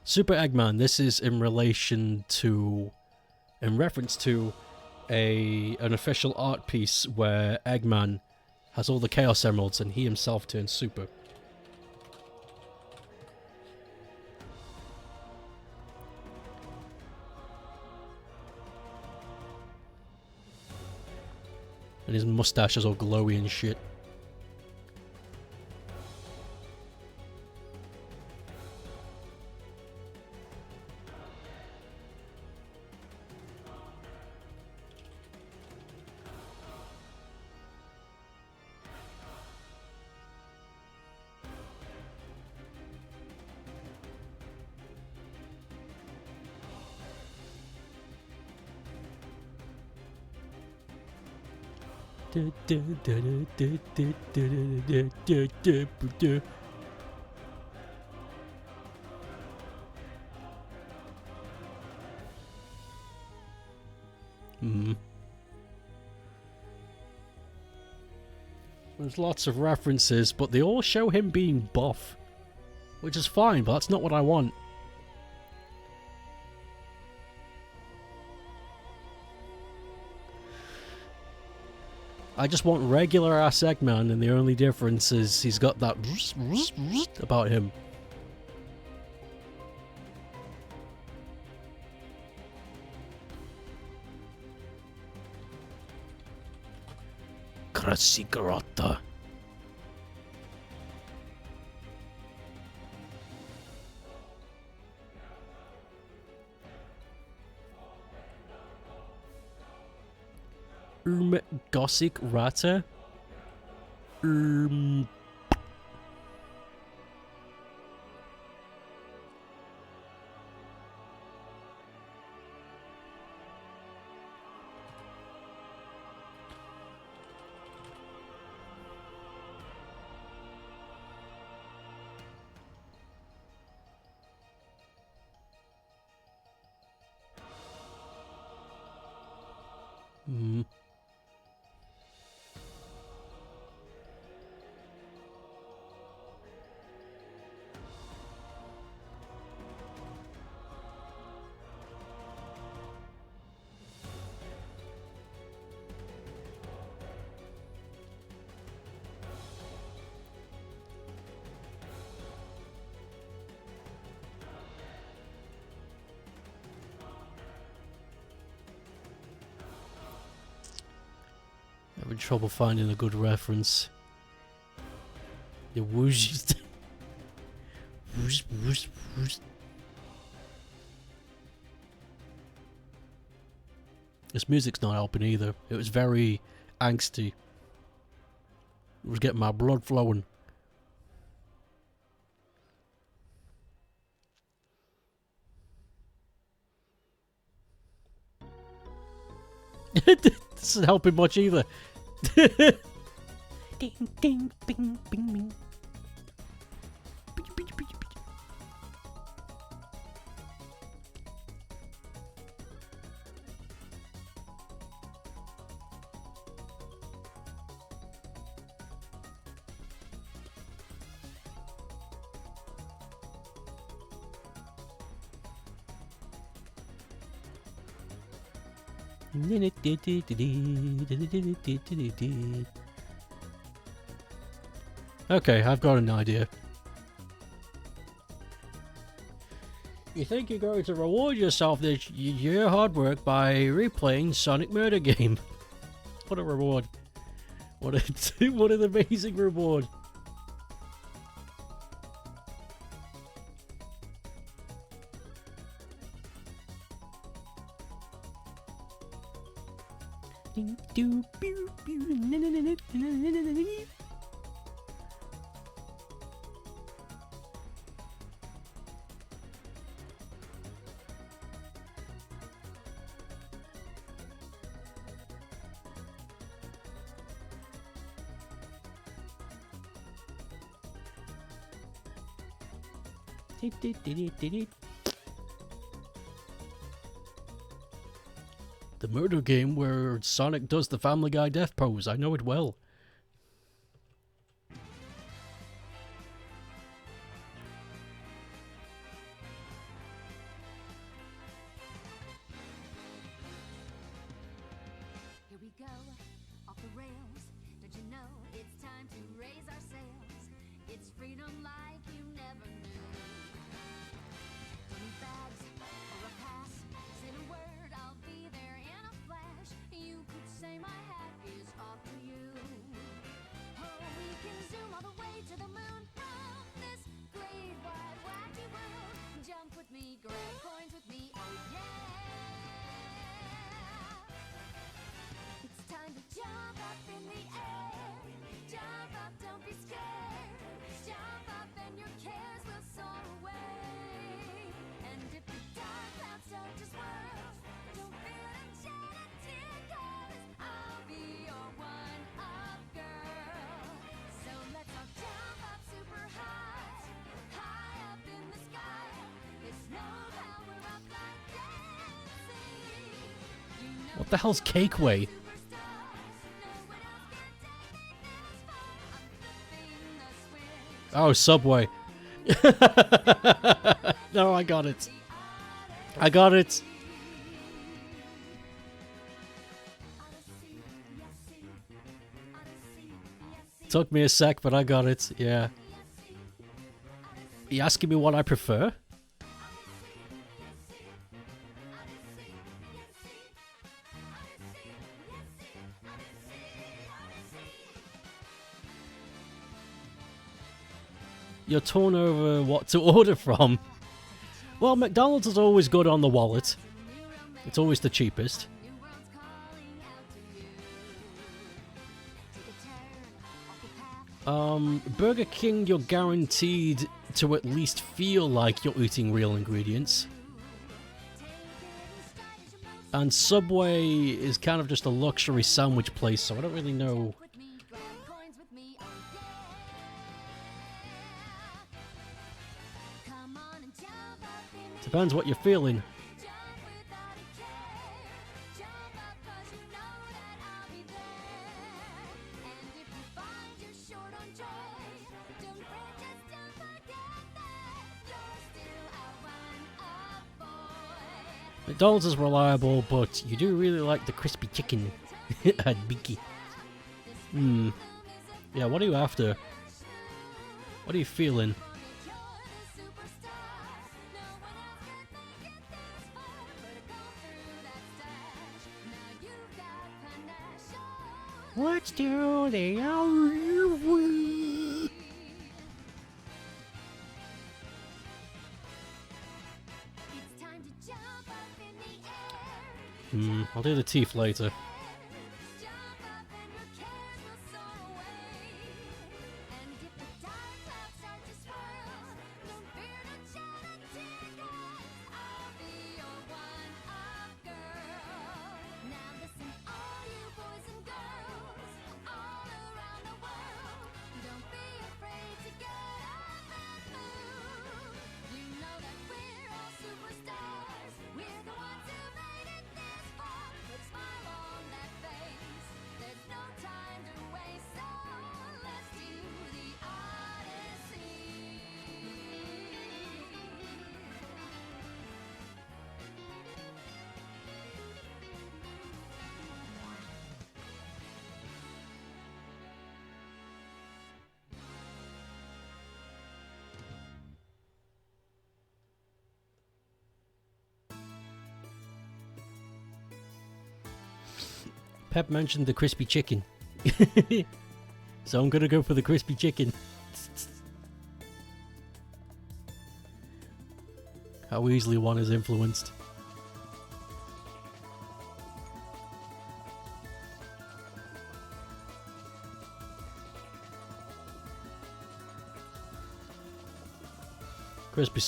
A: Super Eggman, this is in reference to an official art piece where Eggman has all the Chaos Emeralds and he himself turns super. And his mustache is all glowy and shit. There's lots of references, but they all show him being buff. Which is fine, but that's not what I want. I just want regular ass Eggman, and the only difference is he's got that about him. Krasigarata. Gossik Rata? Having trouble finding a good reference. The whoosh. Whoosh, whoosh, whoosh. This music's not helping either. It was very angsty. It was getting my blood flowing. This isn't helping much either. Ding, ding, bing, bing, bing. Okay, I've got an idea. You think you're going to reward yourself this your hard work by replaying Sonic Murder Game? What a reward! What an amazing reward! The murder game where Sonic does the Family Guy death pose. I know it well.
B: Here we go, off the rails. Don't you know it's time to raise our sails? It's freedom like you never knew. Don't need bags or a pass. Say the word, I'll be there in a flash. You could say my hat is off to you. Oh, we can zoom all the way to the moon from this great wide wacky world. Jump with me, grab coins with me, oh yeah. It's time to jump up in the air. Jump up, don't be scared. Jump up and your cares will soar away. And if the dark clouds start to
A: What the hell's Cakeway? Oh, Subway. No, I got it. I got it. Took me a sec, but I got it. Yeah. You asking me what I prefer? You're torn over what to order from. Well, McDonald's is always good on the wallet. It's always the cheapest. Burger King, you're guaranteed to at least feel like you're eating real ingredients. And Subway is kind of just a luxury sandwich place, so I don't really know. Depends what you're feeling. McDonald's is reliable, but you do really like the crispy chicken at Biki. Yeah, what are you after? What are you feeling? Let's do the I'll do the teeth later. Pep mentioned the crispy chicken. So I'm gonna go for the crispy chicken. How easily one is influenced. Crispy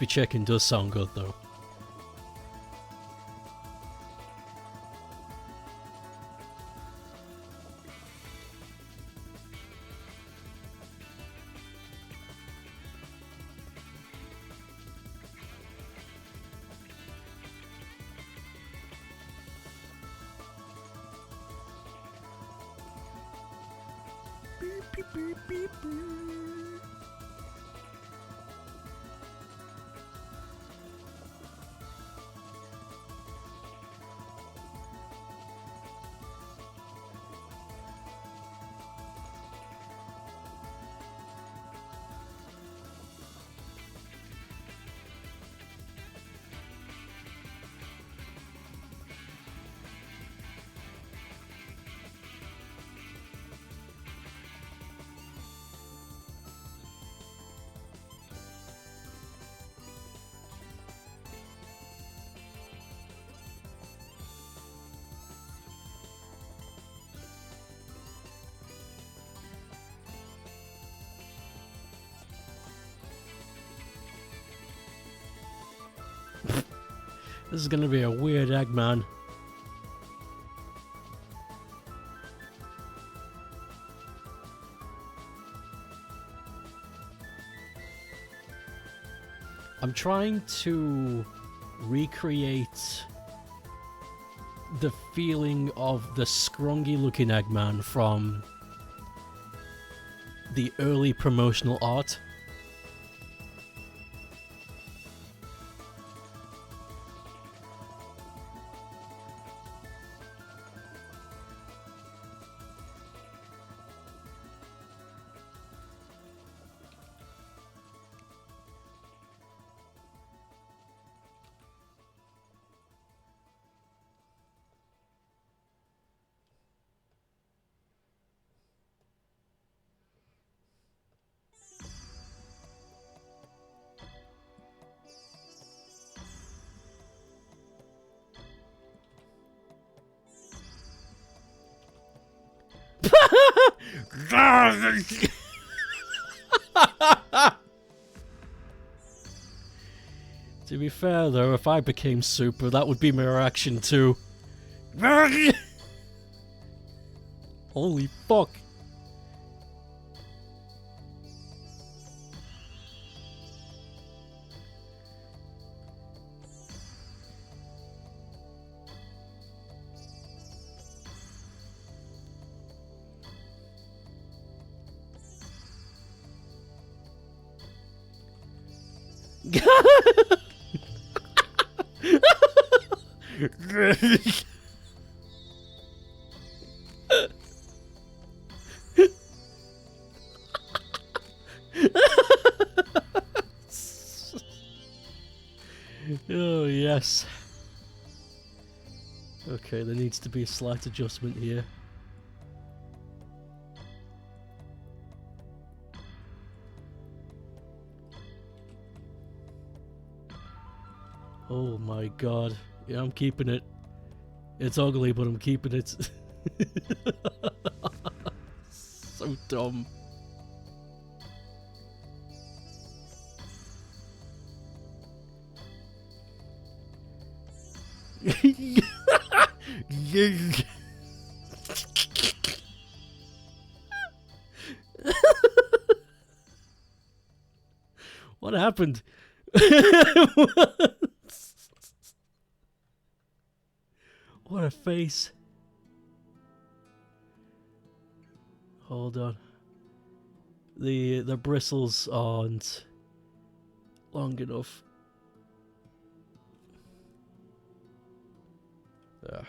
A: chicken does sound good though. This is gonna be a weird egg, man. I'm trying to recreate the feeling of the scrungy looking Eggman from the early promotional art. To be fair though, if I became super, that would be my reaction too. Holy fuck. Oh, yes. Okay, there needs to be a slight adjustment here. Oh my god. Yeah, I'm keeping it. It's ugly, but I'm keeping it. So dumb. What happened? What a face. Hold on. The bristles aren't long enough. Ah.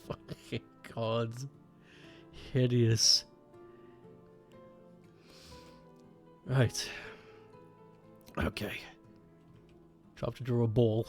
A: Fucking god. Hideous. Right. Okay. Try to draw a ball.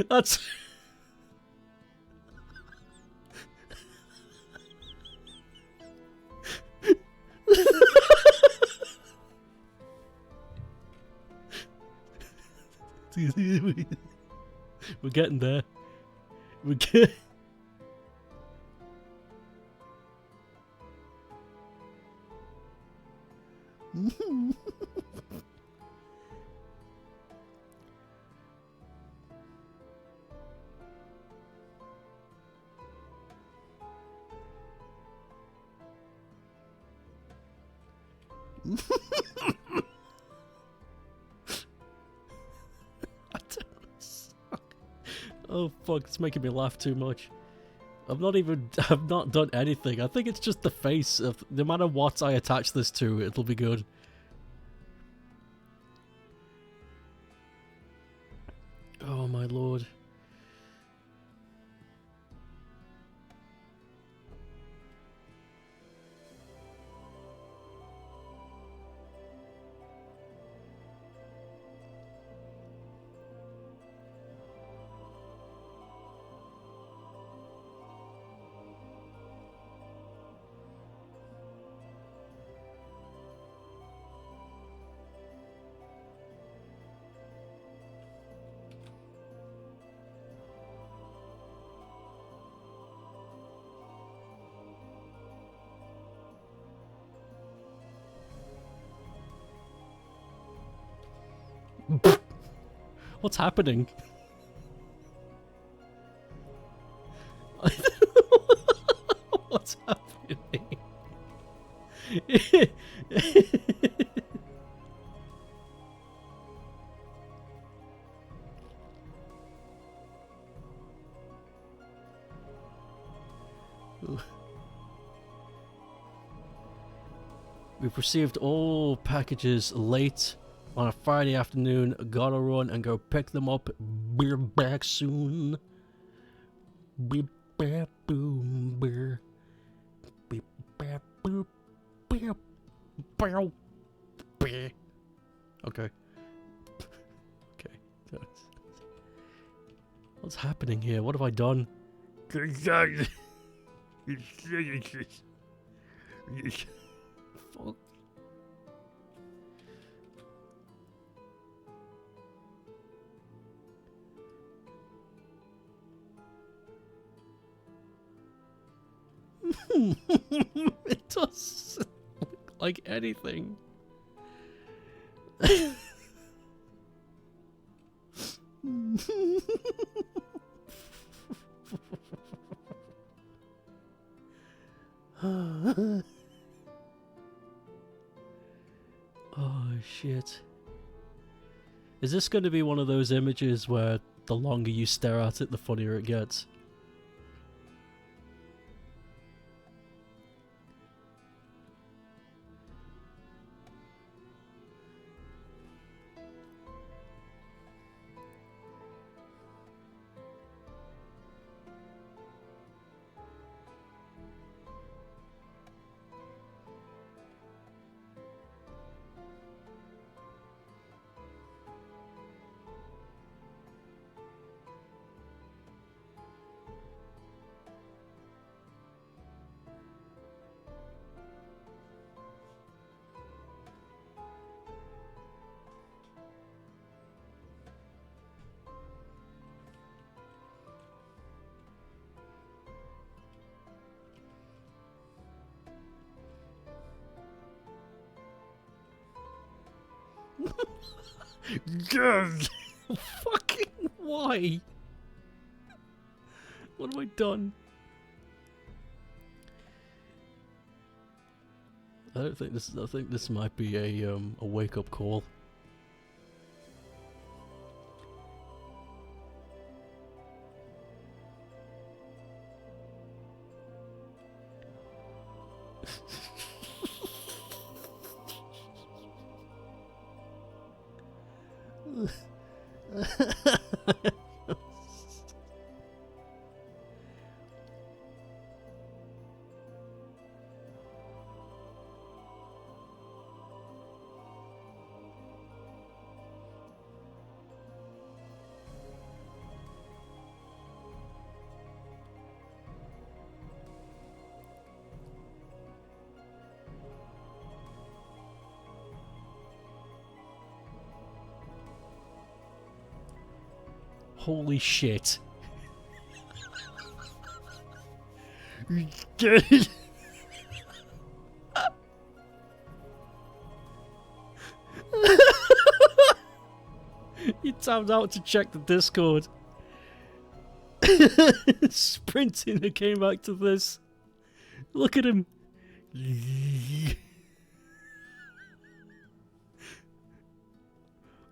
A: That's... We're getting there. We're getting... Oh fuck, it's making me laugh too much. I've not done anything. I think it's just the face. No matter what I attach this to, it'll be good. Oh my lord. What's happening? What's happening? We've received all packages late on a Friday afternoon. Gotta run and go pick them up. We're back soon. Be back boom beer. Be back boom beer. Bow. Beer. Okay. Okay. What's happening here? What have I done? Fuck. It doesn't look like anything. Oh shit. Is this going to be one of those images where the longer you stare at it, the funnier it gets? God! Fucking why? What have I done? I think this might be a wake-up call. Holy shit. Get it? He tapped out to check the Discord. Sprinting and came back to this. Look at him.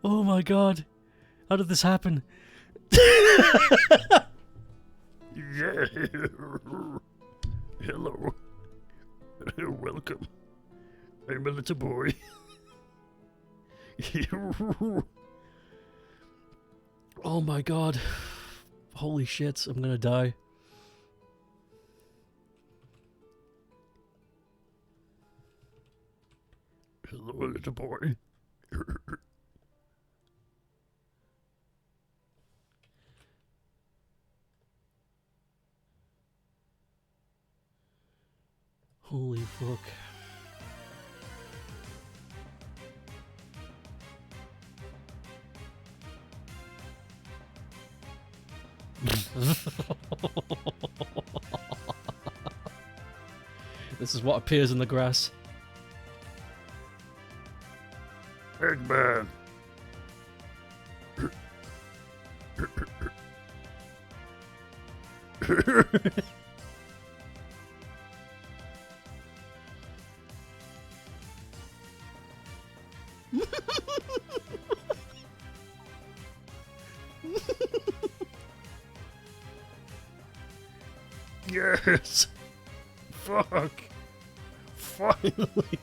A: Oh my god. How did this happen? Hello. Welcome. I'm a little boy. Oh my god. Holy shit, I'm gonna die. Hello, little boy. Holy fuck. This is what appears in the grass. Eggman. Yes! Fuck! Finally!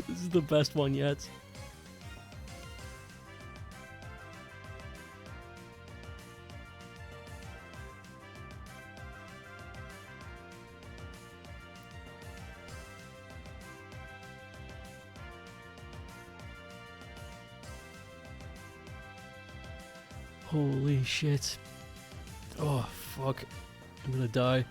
A: This is the best one yet. Holy shit. Oh, fuck. I'm gonna die.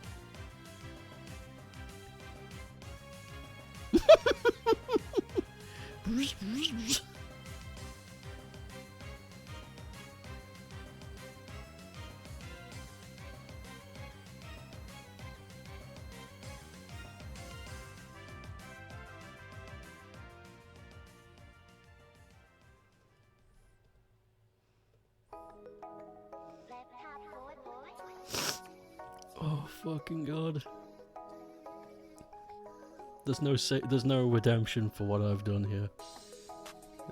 A: Oh, fucking god. There's no redemption for what I've done here.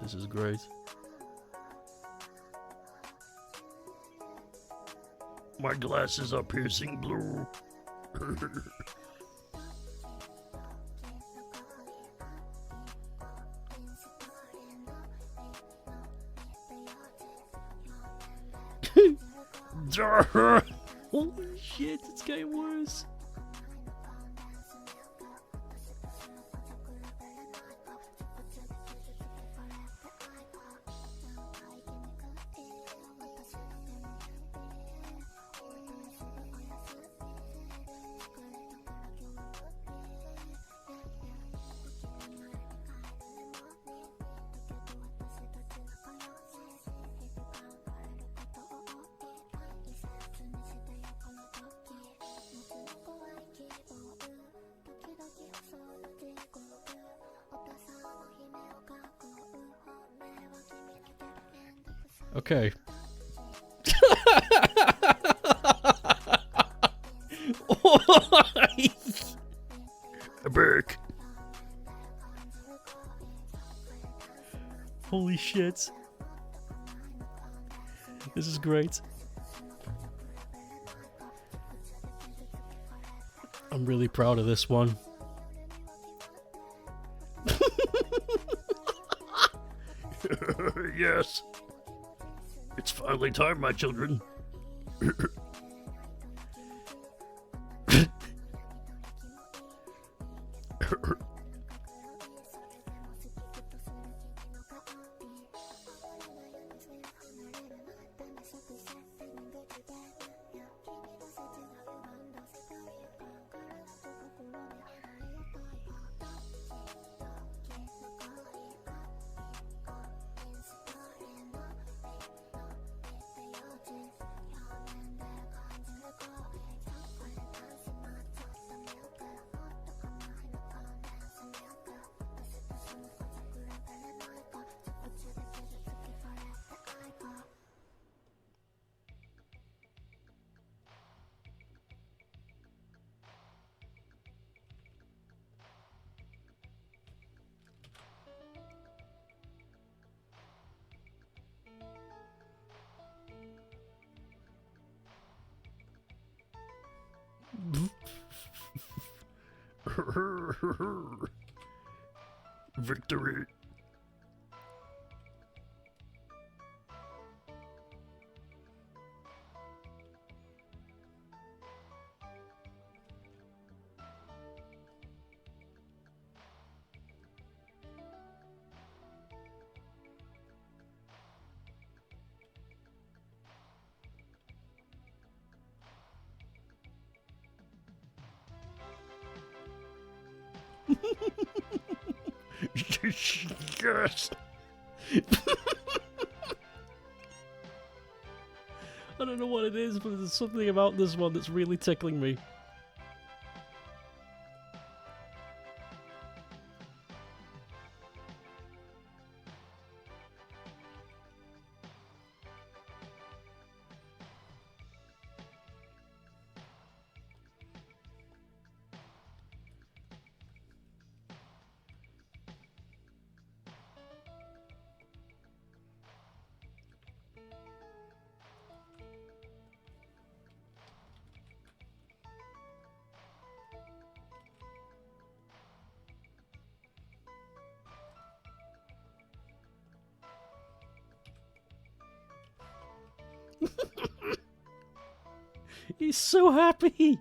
A: This is great. My glasses are piercing blue. Holy shit, it's getting worse. Okay. Back. Holy shit. This is great. I'm really proud of this one. Yes. It's finally time, my children. Victory. Yes. I don't know what it is, but there's something about this one that's really tickling me. He's so happy.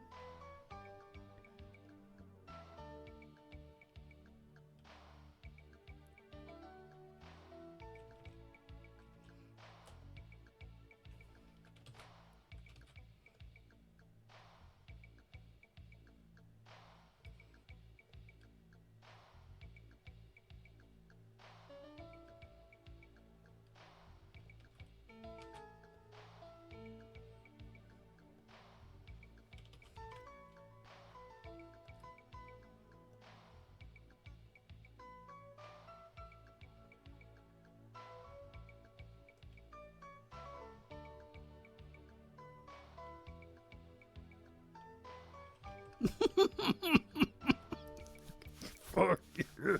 A: Fuck you.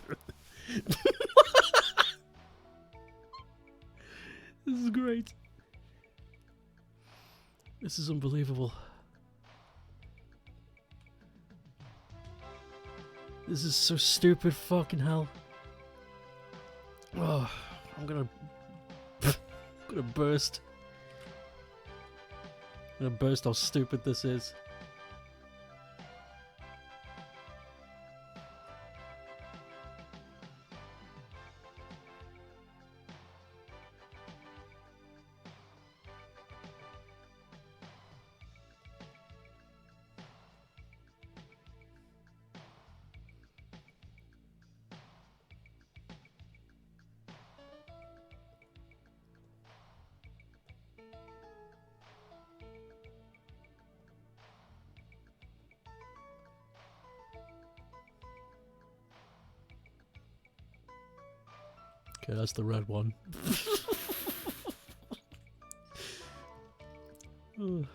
A: This is great. This is unbelievable. This is so stupid, fucking hell. Oh, I'm gonna burst. I'm gonna burst how stupid this is. Okay, that's the red one. Ugh.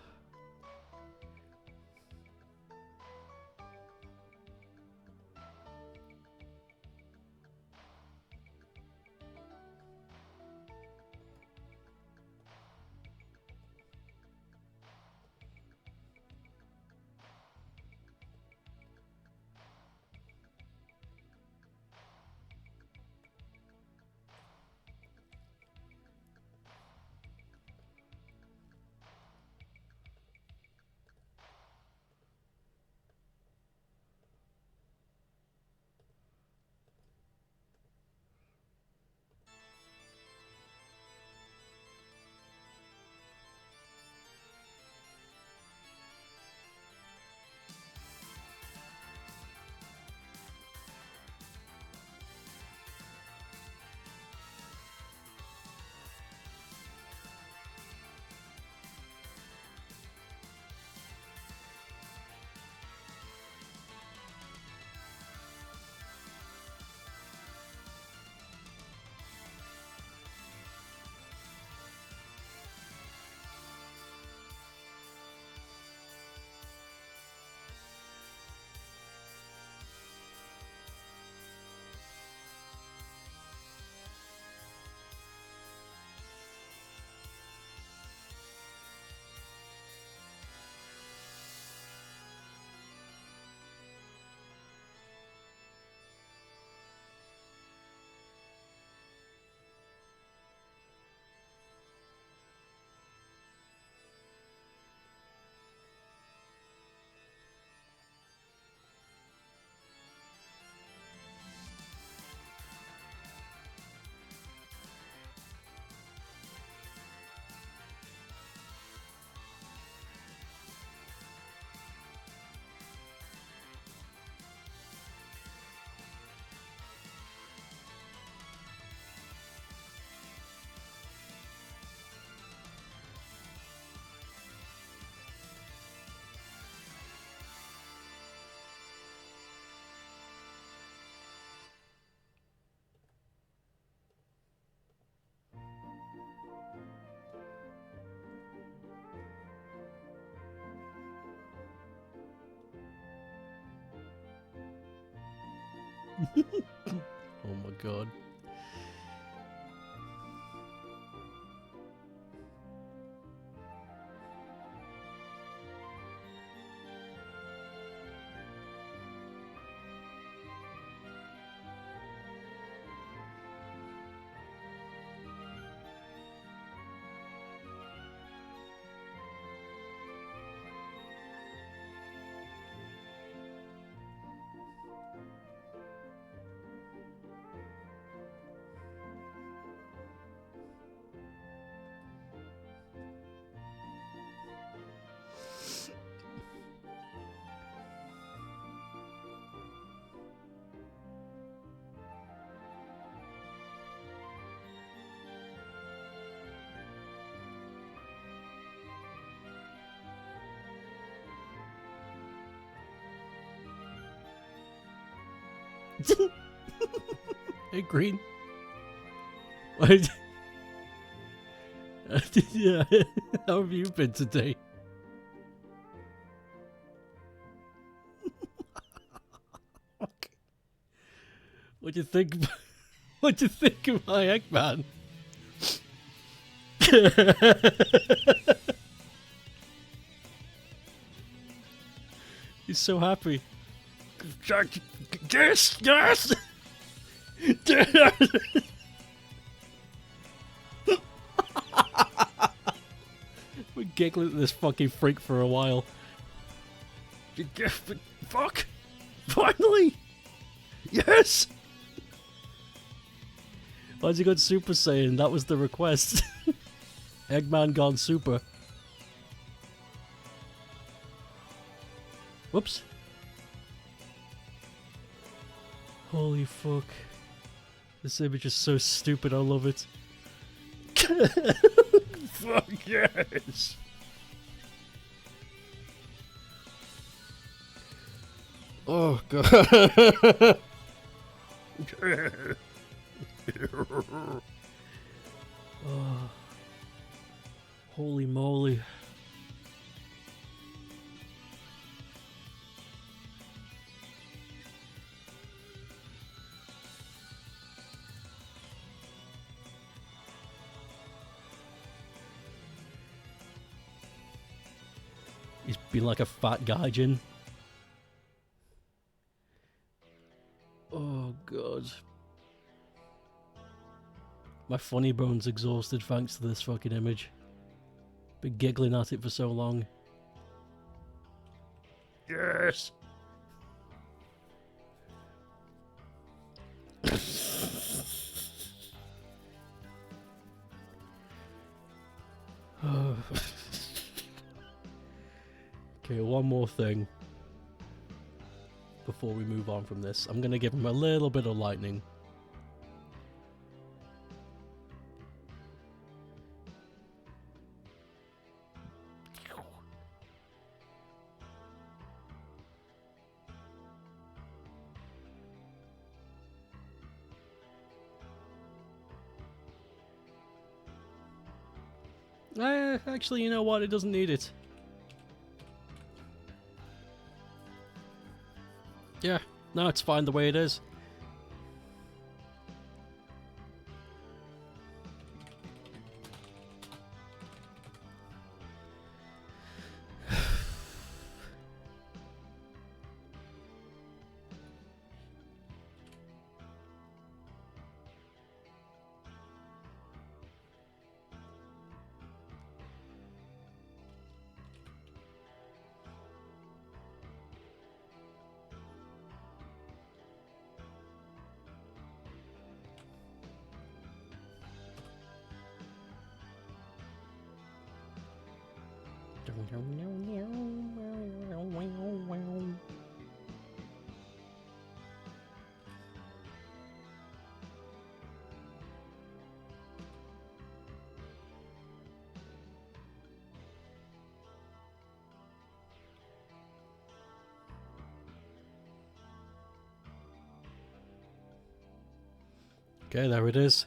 A: Oh my god. Hey, Green. Wait. Yeah, how have you been today? What do you think? What do you think of my Eggman? He's so happy. Yes, yes. We're giggling at this fucking freak for a while. Fuck! Finally! Yes! Why's he got Super Saiyan? That was the request. Eggman gone Super. Whoops. Holy fuck. This image is so stupid, I love it. Fuck yes! Oh god. Oh. Holy moly. He's been like a fat gaijin. Oh god. My funny bone's exhausted thanks to this fucking image. Been giggling at it for so long. Yes! Okay, one more thing before we move on from this. I'm gonna give him a little bit of lightning. Actually, you know what? It doesn't need it. Yeah, no, it's fine the way it is. Okay, there it is.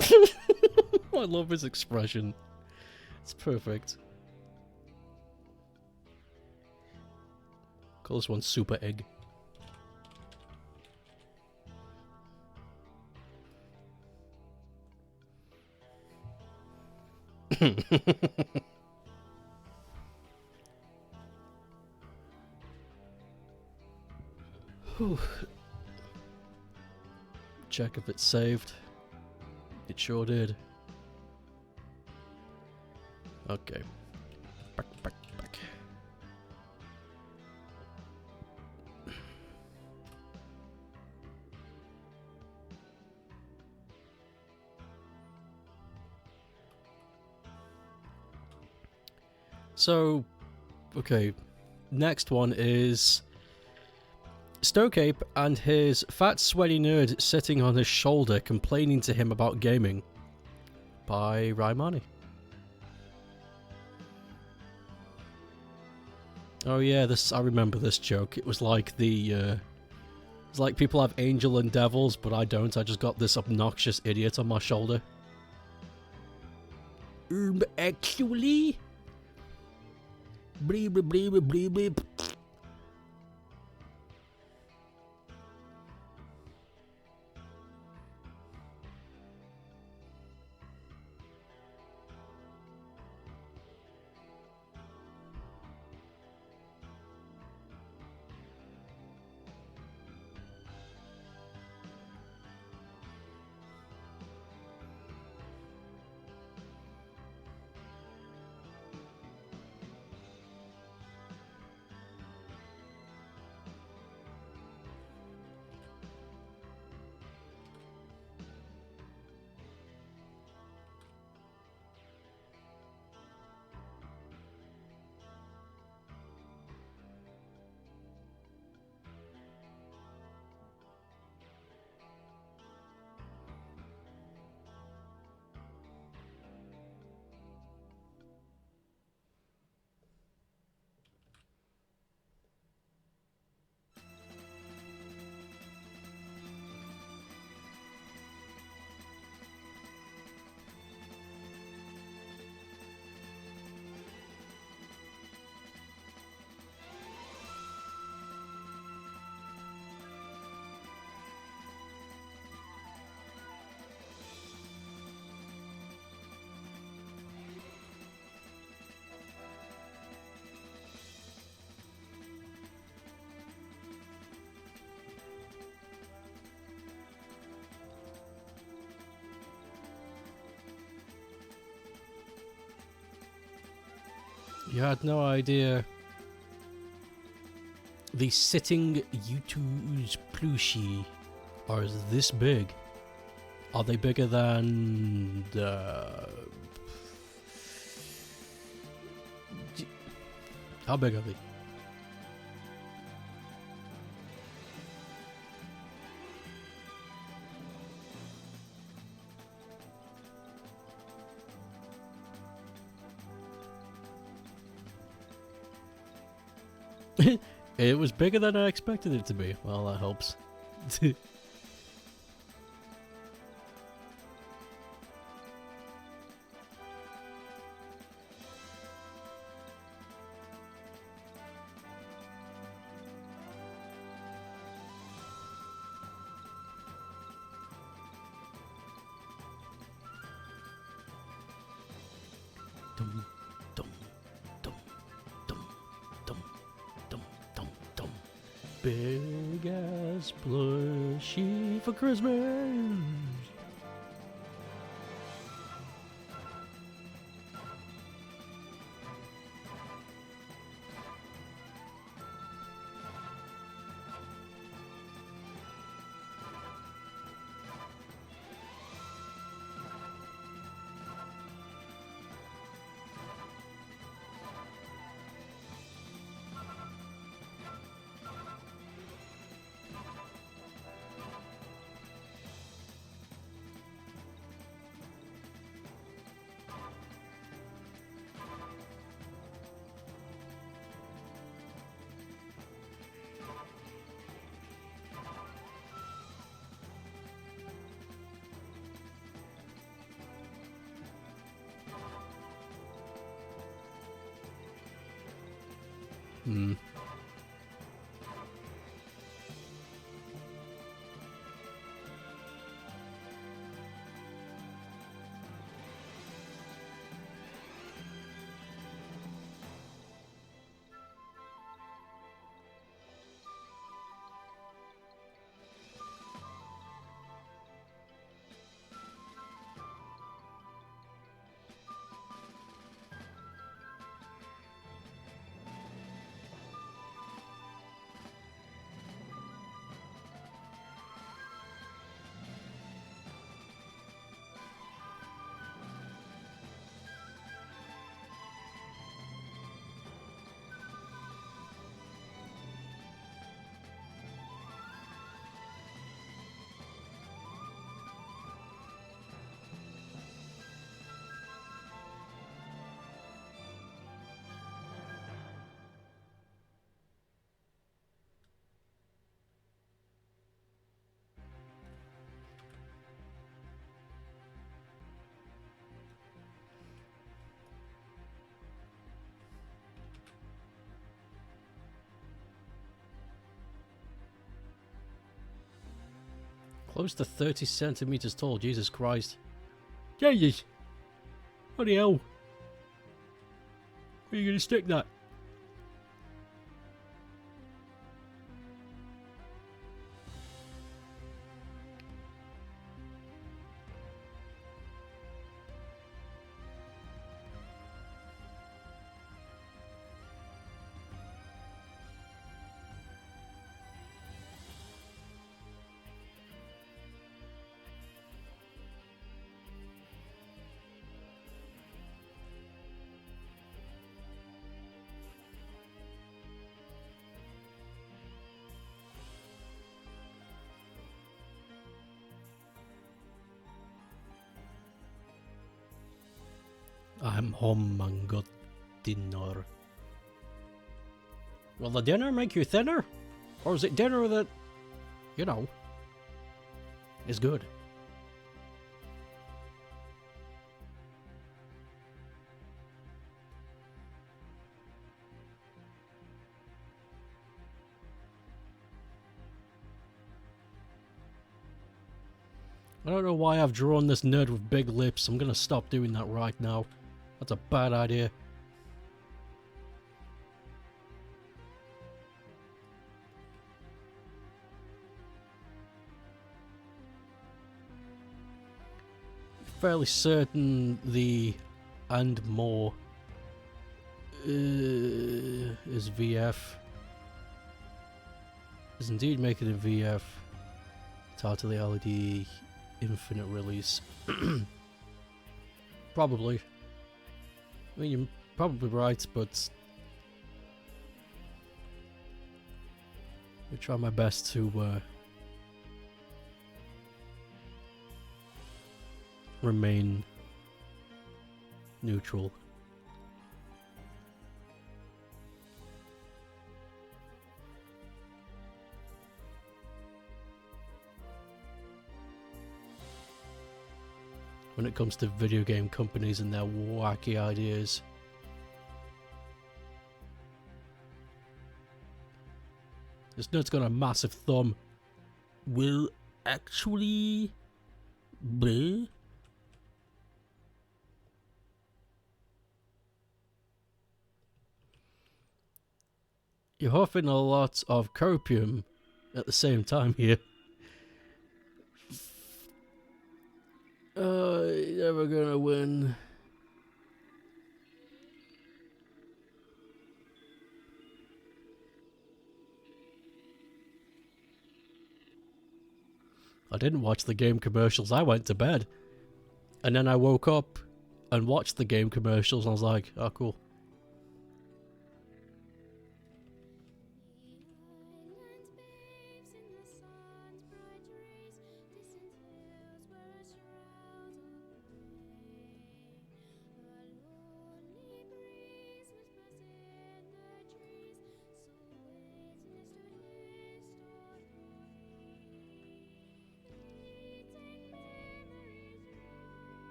A: I love his expression. It's perfect. Call this one Super Egg. Check if it's saved. It sure did. Okay. Back. So, okay. Next one is StokeApe and his fat sweaty nerd sitting on his shoulder complaining to him about gaming by Raimani. Oh yeah, I remember this joke. It was like it's like people have angel and devils, but I don't. I just got this obnoxious idiot on my shoulder. Actually... Bleep, bleep, bleep, bleep, bleep. You had no idea. The sitting U2's plushie are this big. Are they bigger than the... How big are they? It was bigger than I expected it to be. Well, that helps. Dum, dum, dum, dum, dum, dum, dum, dum. Big ass plushie for Christmas. Hmm. Close to 30 centimeters tall. Jesus Christ. Jesus! What the hell? Where are you going to stick that? I'm home and got dinner. Will the dinner make you thinner? Or is it dinner that, you know, is good? I don't know why I've drawn this nerd with big lips. I'm gonna stop doing that right now. That's a bad idea. Fairly certain the and more is VF. Is indeed making a VF. Totally LED infinite release. Probably. I mean, you're probably right, but I try my best to remain neutral. When it comes to video game companies and their wacky ideas. This nerd's got a massive thumb. Well, actually... bleh. You're huffing a lot of copium at the same time here. You're never gonna win. I didn't watch the game commercials. I went to bed. And then I woke up and watched the game commercials and I was like, oh, cool.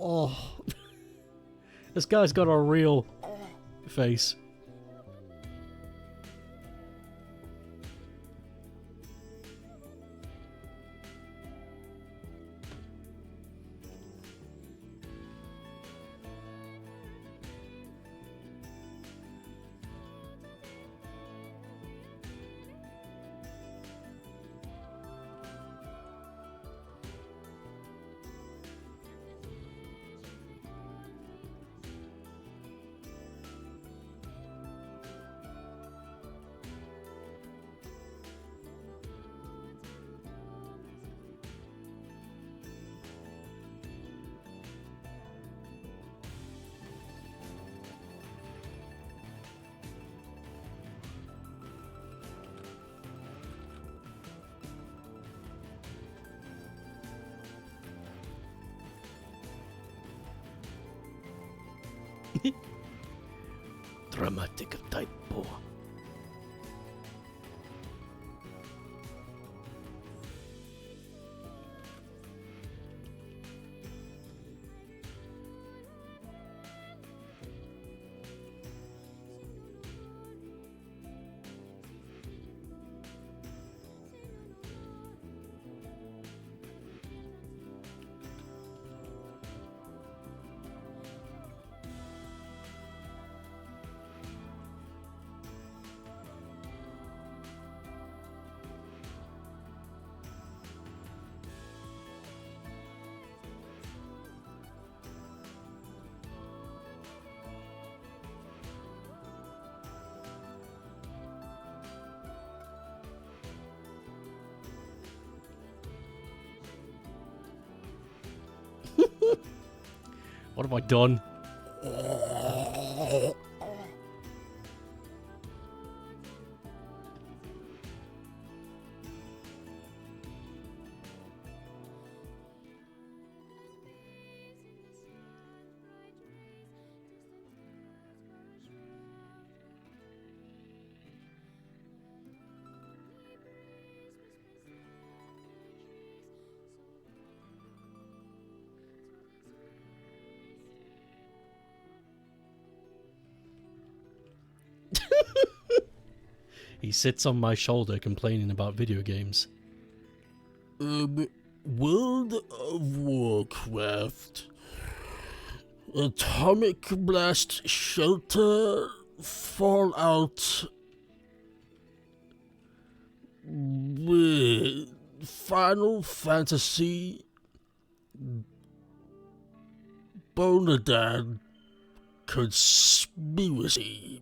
A: Oh, this guy's got a real face. Dramatic typo. What have I done? He sits on my shoulder complaining about video games. World of Warcraft. Atomic Blast Shelter. Fallout. Final Fantasy. Bonadad. Conspiracy.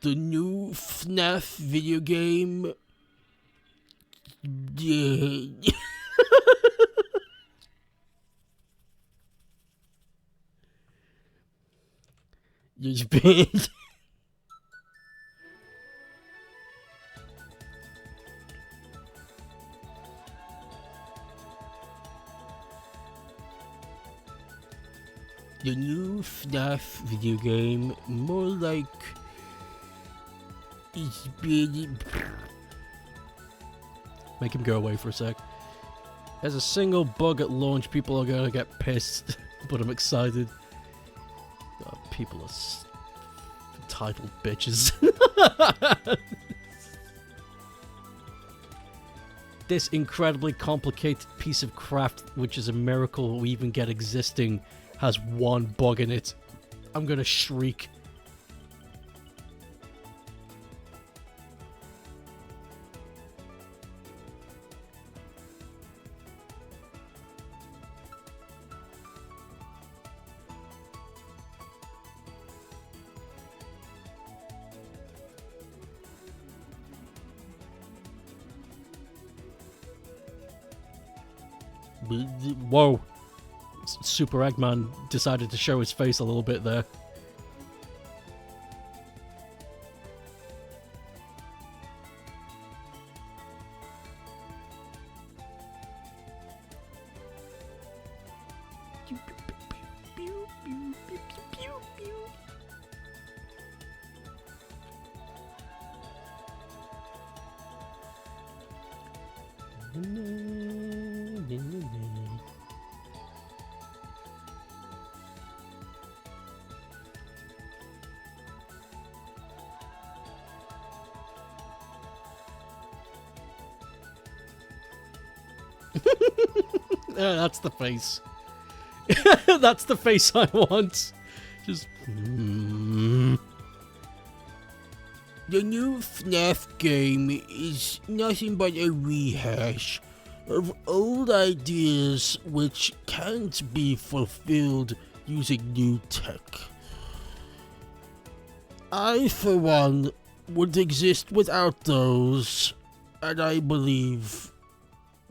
A: The new FNAF video game. Yeah. Just big. The new FNAF video game, more like it's been. Make him go away for a sec. There's a single bug at launch. People are gonna get pissed, but I'm excited. Oh, people are entitled bitches. This incredibly complicated piece of craft, which is a miracle we even get existing, has one bug in it. I'm gonna shriek. Whoa. Super Eggman decided to show his face a little bit there. That's the face. That's the face I want. Just. The new FNAF game is nothing but a rehash of old ideas which can't be fulfilled using new tech. I, for one, would exist without those, and I believe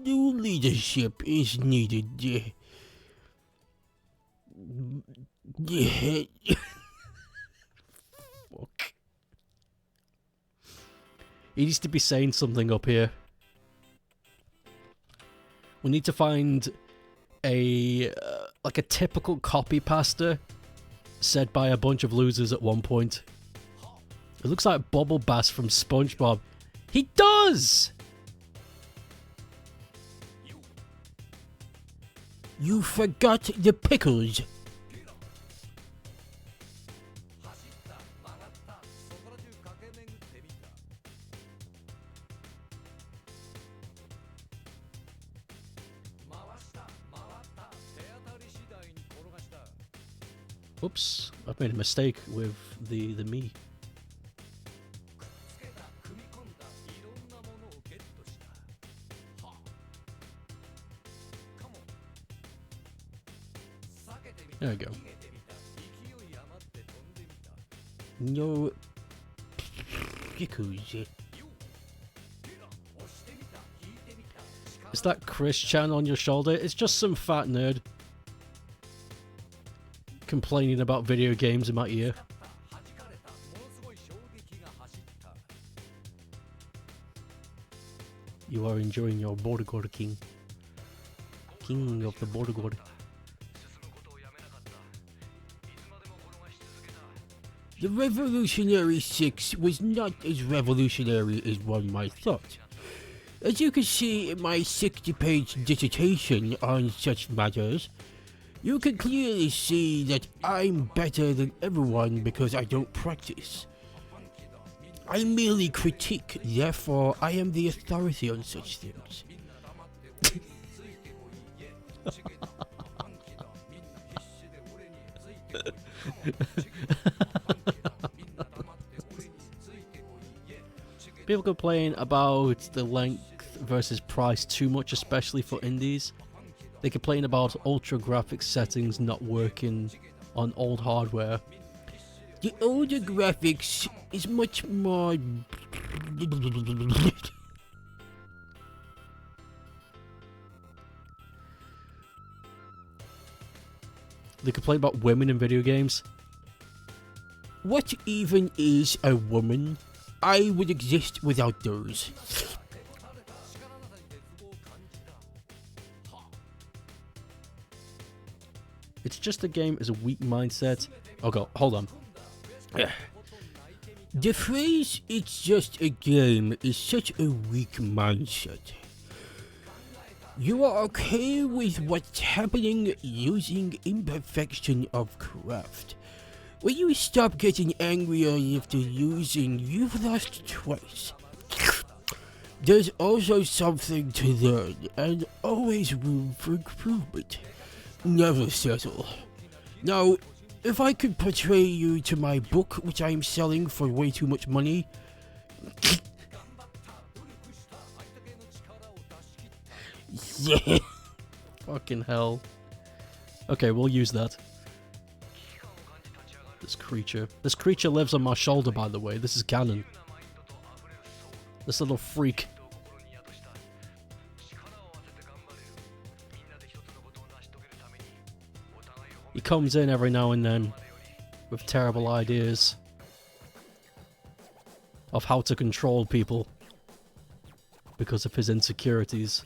A: new leadership is needed. Fuck. He needs to be saying something up here. We need to find a like a typical copy pasta said by a bunch of losers at one point. It looks like Bubble Bass from SpongeBob. He does! You forgot the pickles. Oops, I've made a mistake with the me. There we go. No pickles. Is that Chris Chan on your shoulder? It's just some fat nerd complaining about video games in my ear. You are enjoying your border guard, king. King of the border guard. The Revolutionary 6 was not as revolutionary as one might thought. As you can see in my 60-page dissertation on such matters, you can clearly see that I'm better than everyone because I don't practice. I merely critique, therefore I am the authority on such things. People complain about the length versus price too much, especially for indies. They complain about ultra graphics settings not working on old hardware. The older graphics is much more... They complain about women in video games. What even is a woman? I would exist without those. It's just a game as a weak mindset. Oh god, hold on. The phrase, "it's just a game," is such a weak mindset. You are okay with what's happening using imperfection of craft. When you stop getting angrier after losing, you've lost twice. There's also something to learn, and always room for improvement. Never settle. Now, if I could portray you to my book, which I am selling for way too much money... Yeah. Fucking hell. Okay, we'll use that. This creature lives on my shoulder, by the way. This is canon. This little freak. He comes in every now and then with terrible ideas of how to control people because of his insecurities.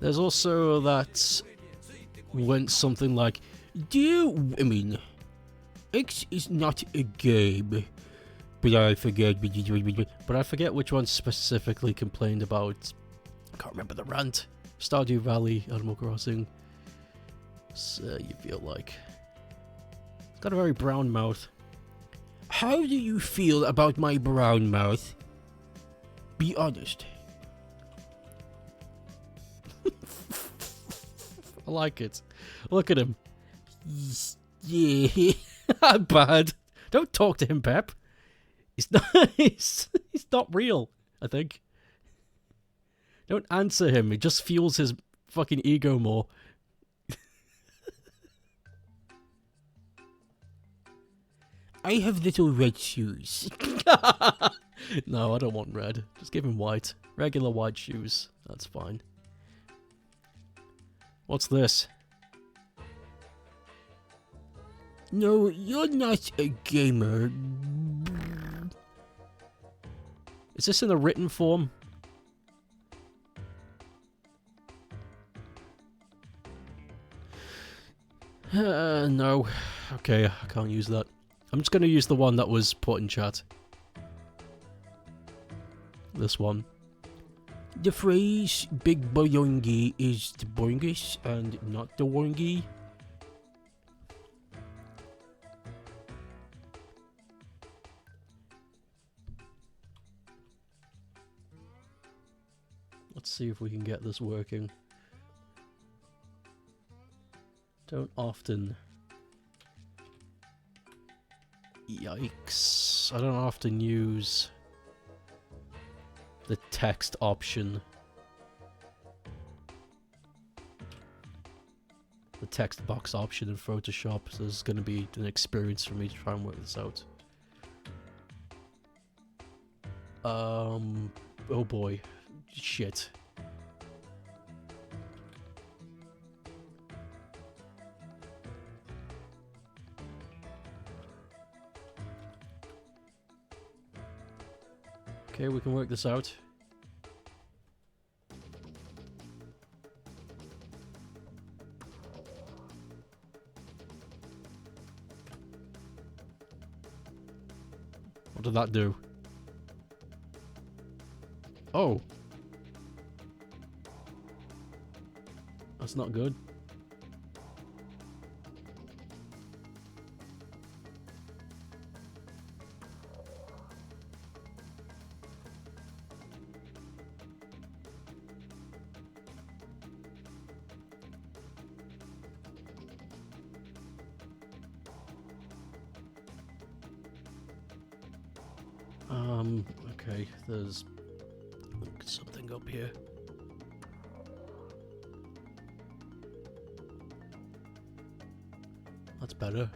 A: There's also that went something like, "Dear women, X is not a game," but I forget which one specifically complained about. I can't remember the rant. Stardew Valley, Animal Crossing. So you feel like. It's got a very brown mouth. How do you feel about my brown mouth? Be honest. I like it. Look at him. Yeah, bad. Don't talk to him, Pep. He's not. He's not real. I think. Don't answer him. It just fuels his fucking ego more. I have little red shoes. No, I don't want red. Just give him white. Regular white shoes. That's fine. What's this? No, you're not a gamer. Is this in a written form? No. Okay, I can't use that. I'm just going to use the one that was put in chat. This one. The phrase big boyongi is the boingish and not the wongi. Let's see if we can get this working. Don't often... Yikes. I don't often use the text option. The text box option in Photoshop, so this is going to be an experience for me to try and work this out. Oh boy. Shit. Okay, we can work this out. What did that do? Oh! That's not good. Okay, there's something up here. That's better.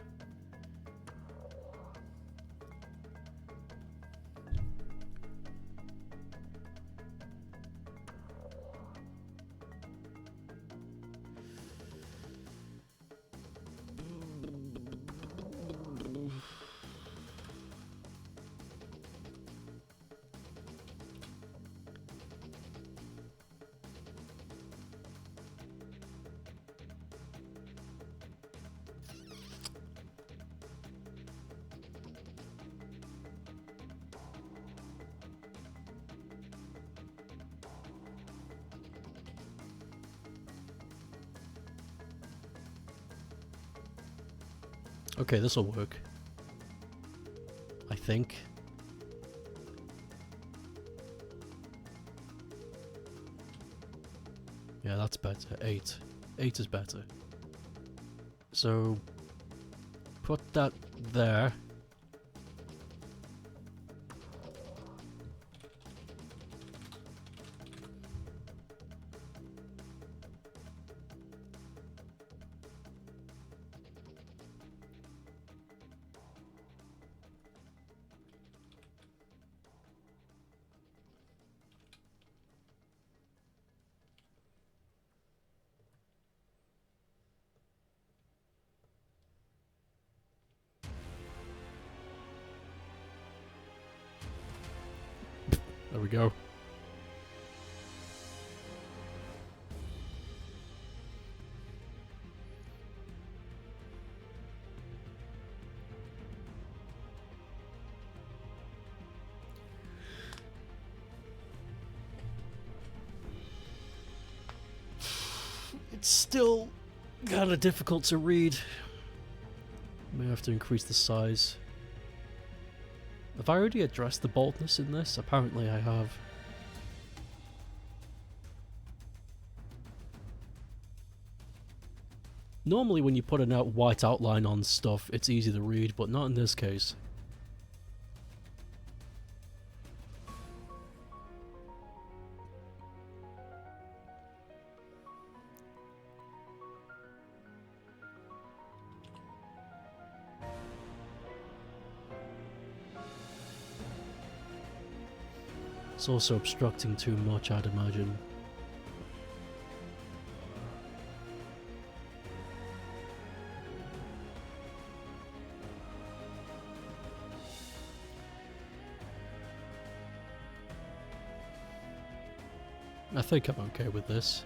A: Okay, this'll work. I think. Yeah, that's better. 8. 8 is better. So, put that there. There we go. It's still kind of difficult to read. May have to increase the size. Have I already addressed the boldness in this? Apparently I have. Normally when you put a white outline on stuff, it's easy to read, but not in this case. It's also obstructing too much, I'd imagine. I think I'm okay with this.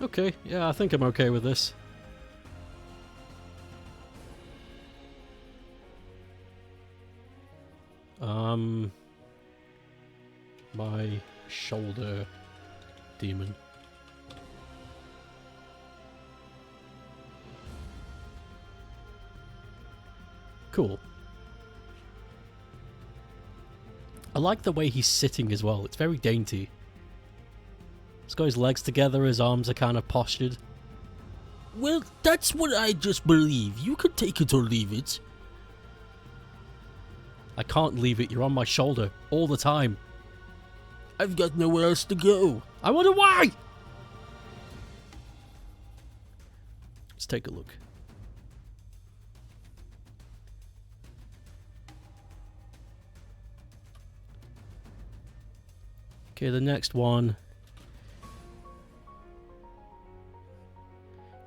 A: Okay, yeah, I think I'm okay with this. My shoulder demon. Cool. I like the way he's sitting as well. It's very dainty. He's got his legs together, his arms are kind of postured. Well, that's what I just believe. You can take it or leave it. I can't leave it. You're on my shoulder all the time. I've got nowhere else to go. I wonder why! Let's take a look. Okay, the next one.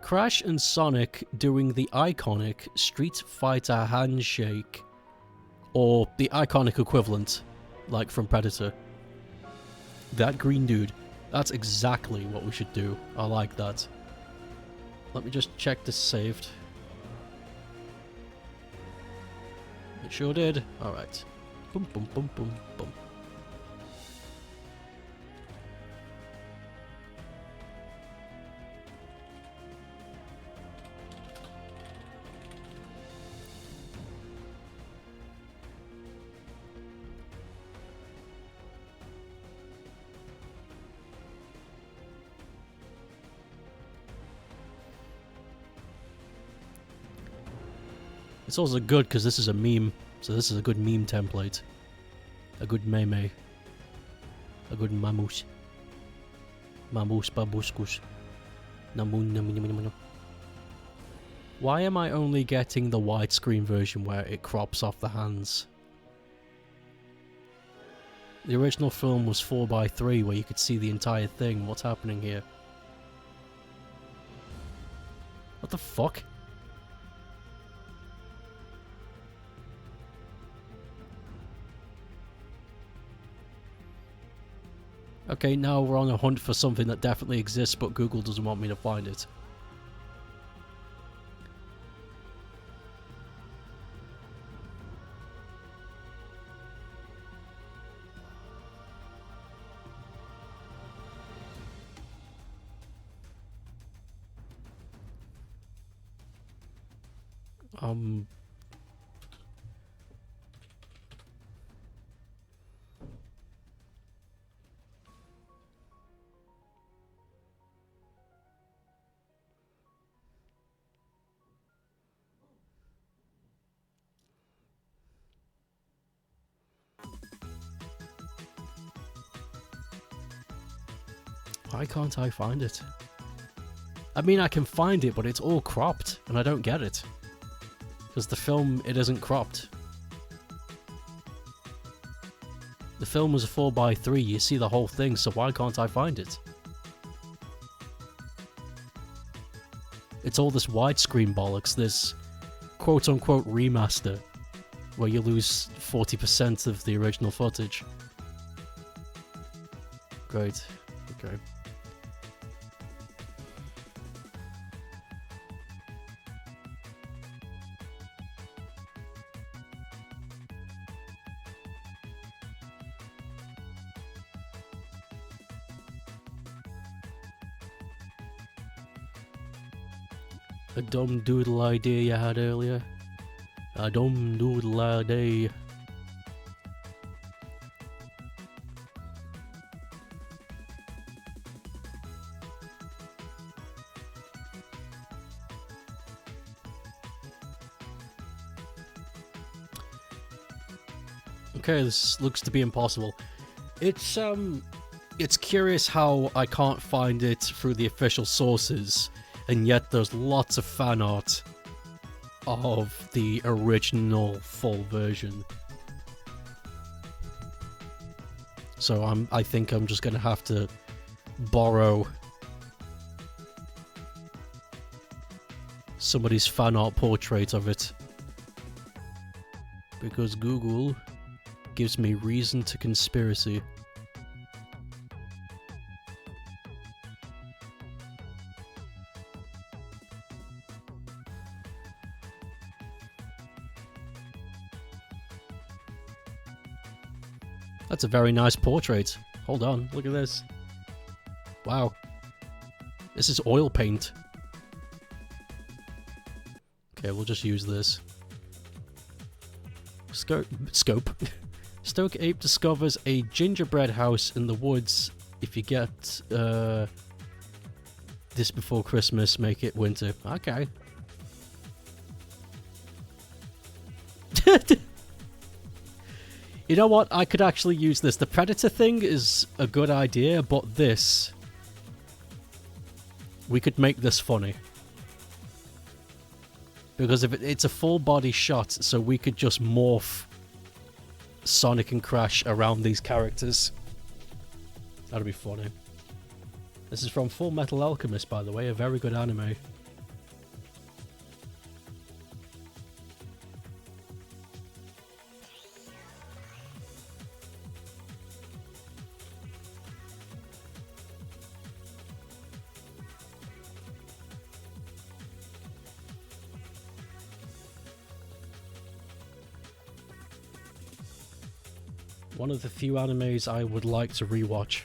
A: Crash and Sonic doing the iconic Street Fighter handshake. Or the iconic equivalent, like from Predator. That green dude. That's exactly what we should do. I like that. Let me just check this saved. It sure did. Alright. Boom, boom, boom, boom, boom. It's also good because this is a meme, so this is a good meme template. A good meme. A good mamus. Mamus babuskus. Why am I only getting the widescreen version where it crops off the hands? The original film was 4:3 where you could see the entire thing. What's happening here? What the fuck? Okay, now we're on a hunt for something that definitely exists, but Google doesn't want me to find it. Why can't I find it? I mean, I can find it, but it's all cropped, and I don't get it. Because the film, it isn't cropped. The film was a 4:3, you see the whole thing, so why can't I find it? It's all this widescreen bollocks, this quote-unquote remaster, where you lose 40% of the original footage. Great. Okay. A dumb doodle idea you had earlier. A dumb doodle idea. Okay, this looks to be impossible. It's curious how I can't find it through the official sources, and yet there's lots of fan art of the original full version. So I think I'm just gonna have to borrow somebody's fan art portrait of it, because Google gives me reason to conspiracy. That's a very nice portrait. Hold on, look at this. Wow. This is oil paint. Okay, we'll just use this. Scope. StokeApe discovers a gingerbread house in the woods. If you get this before Christmas, make it winter. Okay. You know what? I could actually use this. The Predator thing is a good idea, but this... we could make this funny. Because if it's a full body shot, so we could just morph Sonic and Crash around these characters. That'd be funny. This is from Full Metal Alchemist, by the way, a very good anime. One of the few animes I would like to rewatch.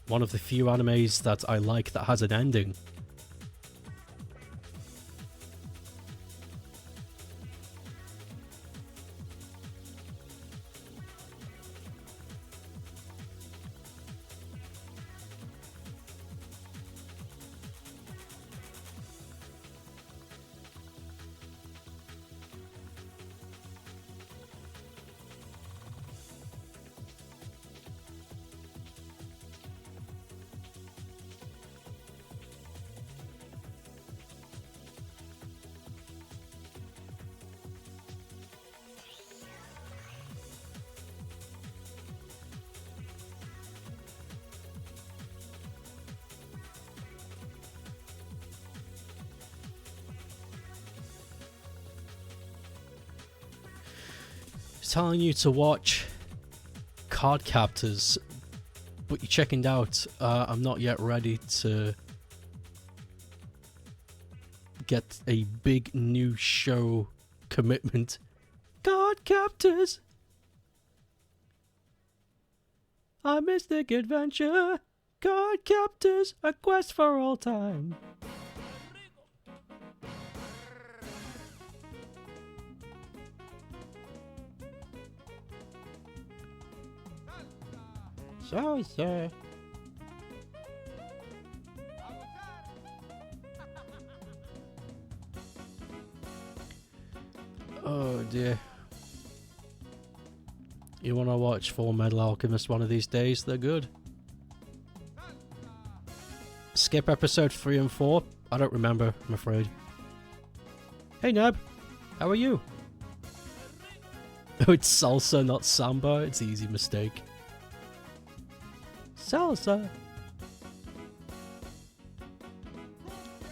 A: One of the few animes that I like that has an ending. Telling you to watch Card Captors, but you're checking out. I'm not yet ready to get a big new show commitment. Card Captors, a mystic adventure. Card Captors, a quest for all time. So, sir. Oh dear. You wanna watch Full Metal Alchemist one of these days? They're good. Skip episode 3 and 4? I don't remember, I'm afraid. Hey Neb, how are you? Oh, it's salsa, not samba. It's an easy mistake. Salsa.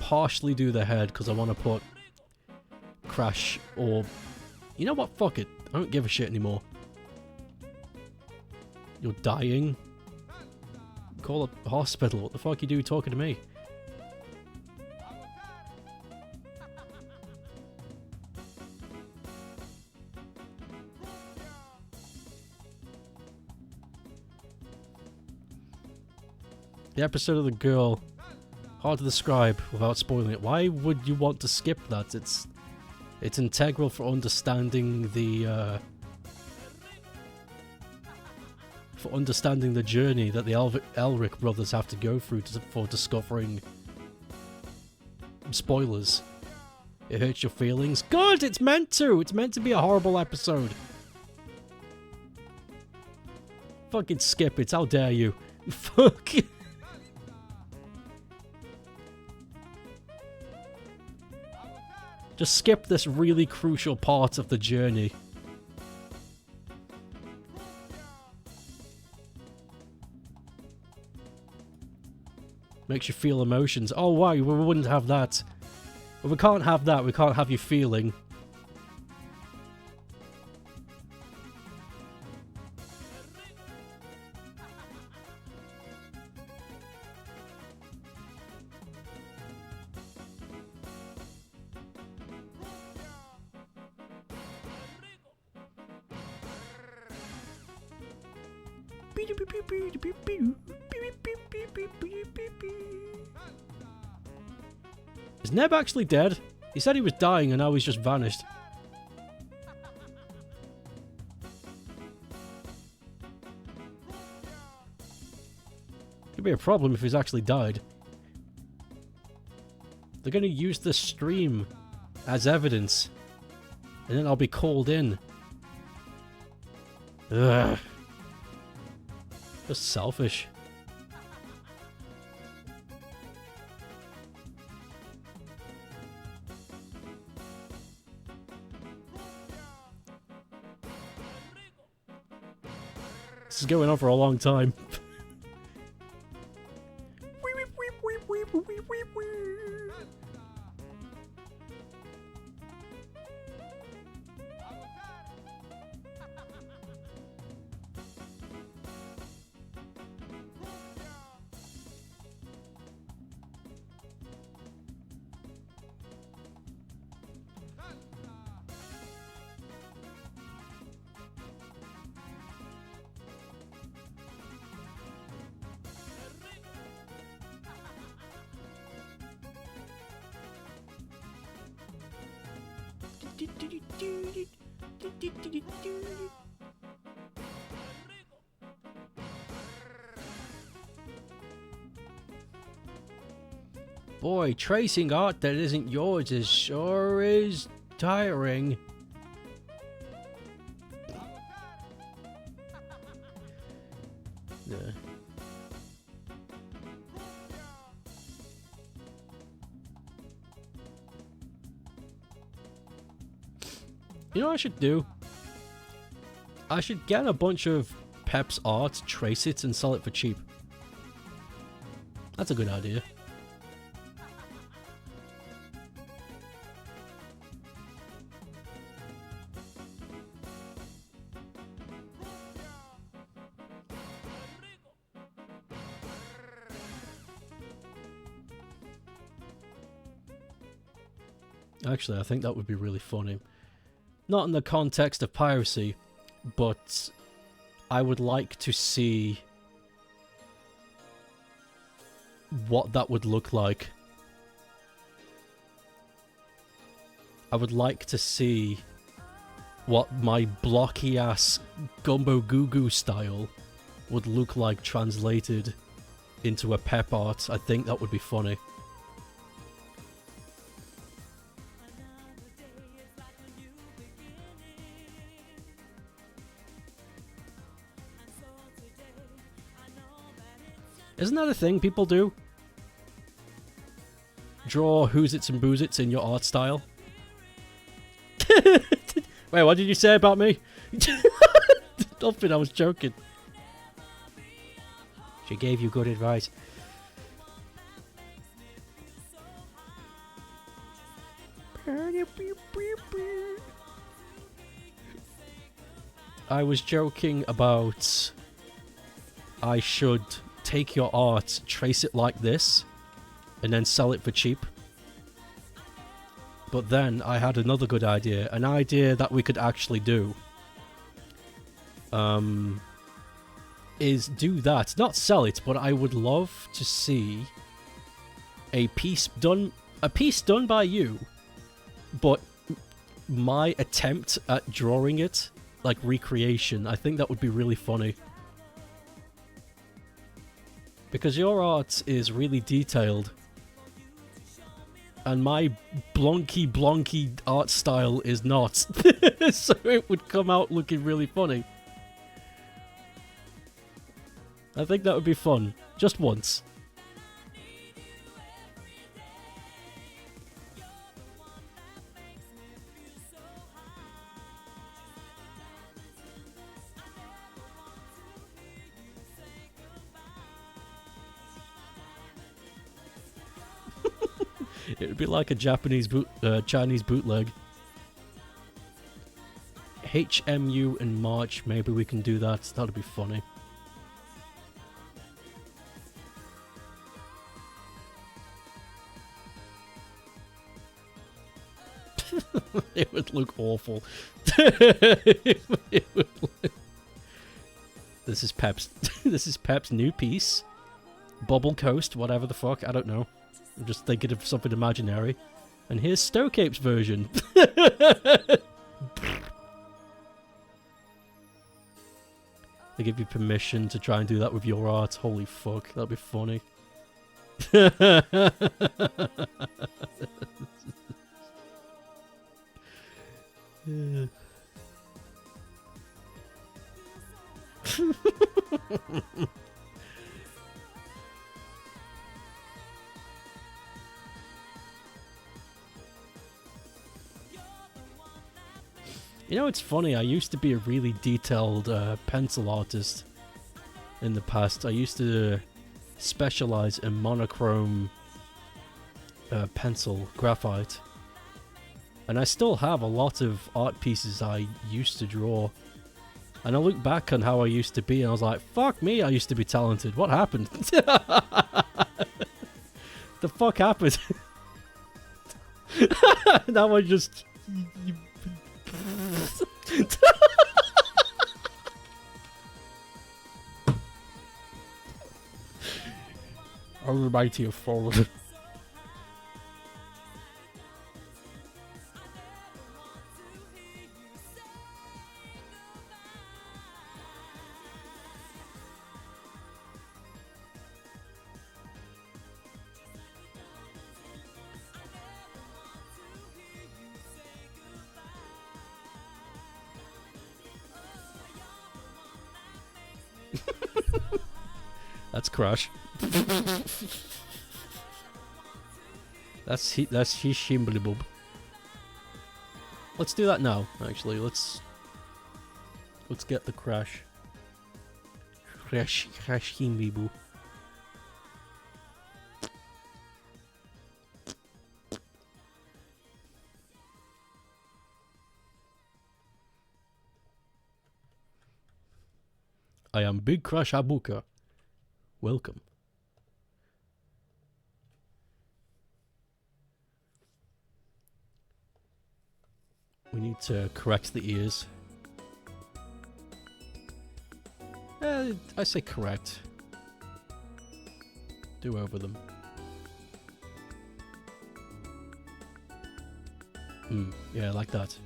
A: Partially do the head because I want to put Crash or... You know what? Fuck it. I don't give a shit anymore. You're dying? Call a hospital. What the fuck you do talking to me? The episode of the girl, hard to describe without spoiling it. Why would you want to skip that? It's integral for understanding the journey that the Elric brothers have to go through for discovering spoilers. It hurts your feelings. God, it's meant to! It's meant to be a horrible episode. Fucking skip it, how dare you. Fuck. Just skip this really crucial part of the journey. Makes you feel emotions. Oh, why? We wouldn't have that. Well, we can't have that. We can't have you feeling. Is Neb actually dead? He said he was dying and now he's just vanished. Could be a problem if he's actually died. They're going to use the stream as evidence. And then I'll be called in. Ugh. Just selfish. This is going on for a long time. Boy, tracing art that isn't yours is sure is tiring. Yeah. You know what I should do? I should get a bunch of Pep's art, trace it, and sell it for cheap. That's a good idea. Actually, I think that would be really funny. Not in the context of piracy, but I would like to see what that would look like. I would like to see what my blocky-ass Gumbo Goo Goo style would look like translated into a Pep art. I think that would be funny. Isn't that a thing people do? Draw who's its and booze its in your art style? Wait, what did you say about me? Nothing, I was joking. She gave you good advice. I was joking about I should take your art, trace it like this, and then sell it for cheap. But then I had another good idea, an idea that we could actually do. Is do that, not sell it, but I would love to see a piece done by you, but my attempt at drawing it, like recreation. I think that would be really funny. Because your art is really detailed. And my blonky art style is not. So it would come out looking really funny. I think that would be fun. Just once. It would be like a Chinese bootleg. HMU in March, maybe we can do that. That'd be funny. It would look awful. It would look... This is Pep's. This is Pep's new piece. Bubble Coast, whatever the fuck. I don't know. I'm just thinking of something imaginary. And here's StokeApe's version. They give you permission to try and do that with your art. Holy fuck, that'd be funny. You know, it's funny, I used to be a really detailed pencil artist in the past. I used to specialize in monochrome pencil graphite. And I still have a lot of art pieces I used to draw. And I look back on how I used to be and I was like, fuck me, I used to be talented. What happened? The fuck happened? Now I just... Almighty have fallen. That's Crush. That's Shimbly. Let's do that now, actually. Let's get the Crash. Crash Shimbly. I am Big Crush Abuka. Welcome. We need to correct the ears. I say correct. Do over them. Yeah, like that.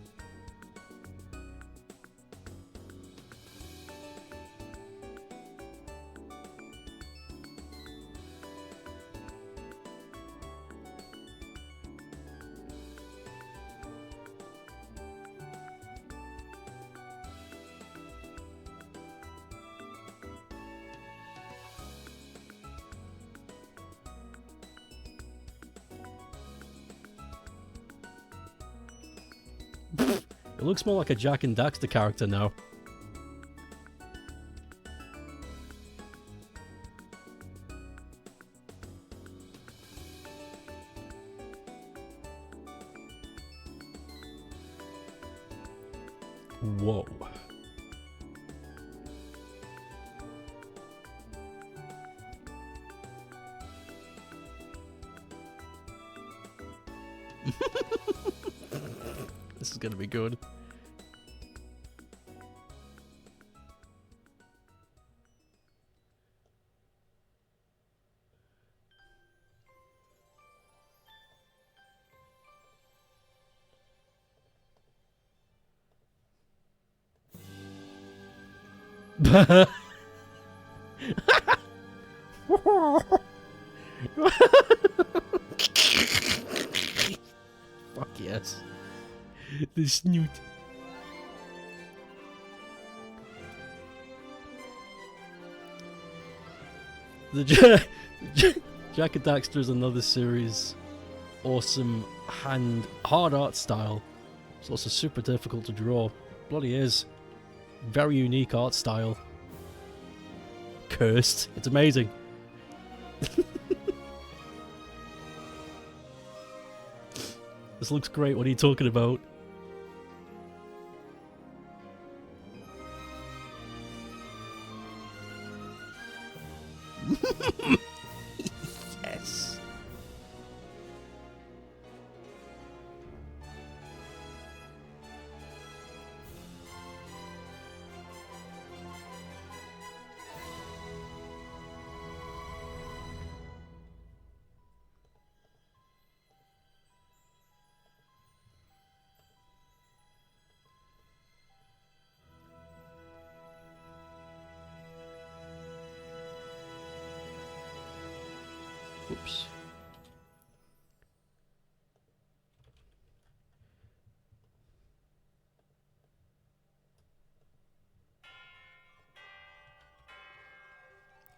A: It looks more like a Jack and Daxter character now. Whoa. This is gonna be good. Fuck yes. The snoot. The Jack and Daxter is another series. Awesome hard art style. It's also super difficult to draw. Bloody is. Very unique art style. Cursed. It's amazing. This looks great. What are you talking about? Yes.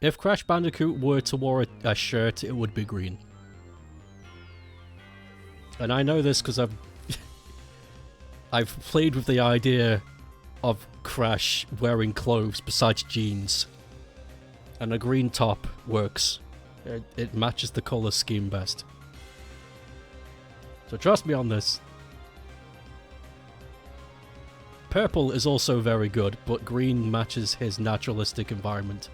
A: If Crash Bandicoot were to wear a shirt, it would be green. And I know this because I've played with the idea of Crash wearing clothes besides jeans. And a green top works. It matches the colour scheme best. So trust me on this. Purple is also very good, but green matches his naturalistic environment.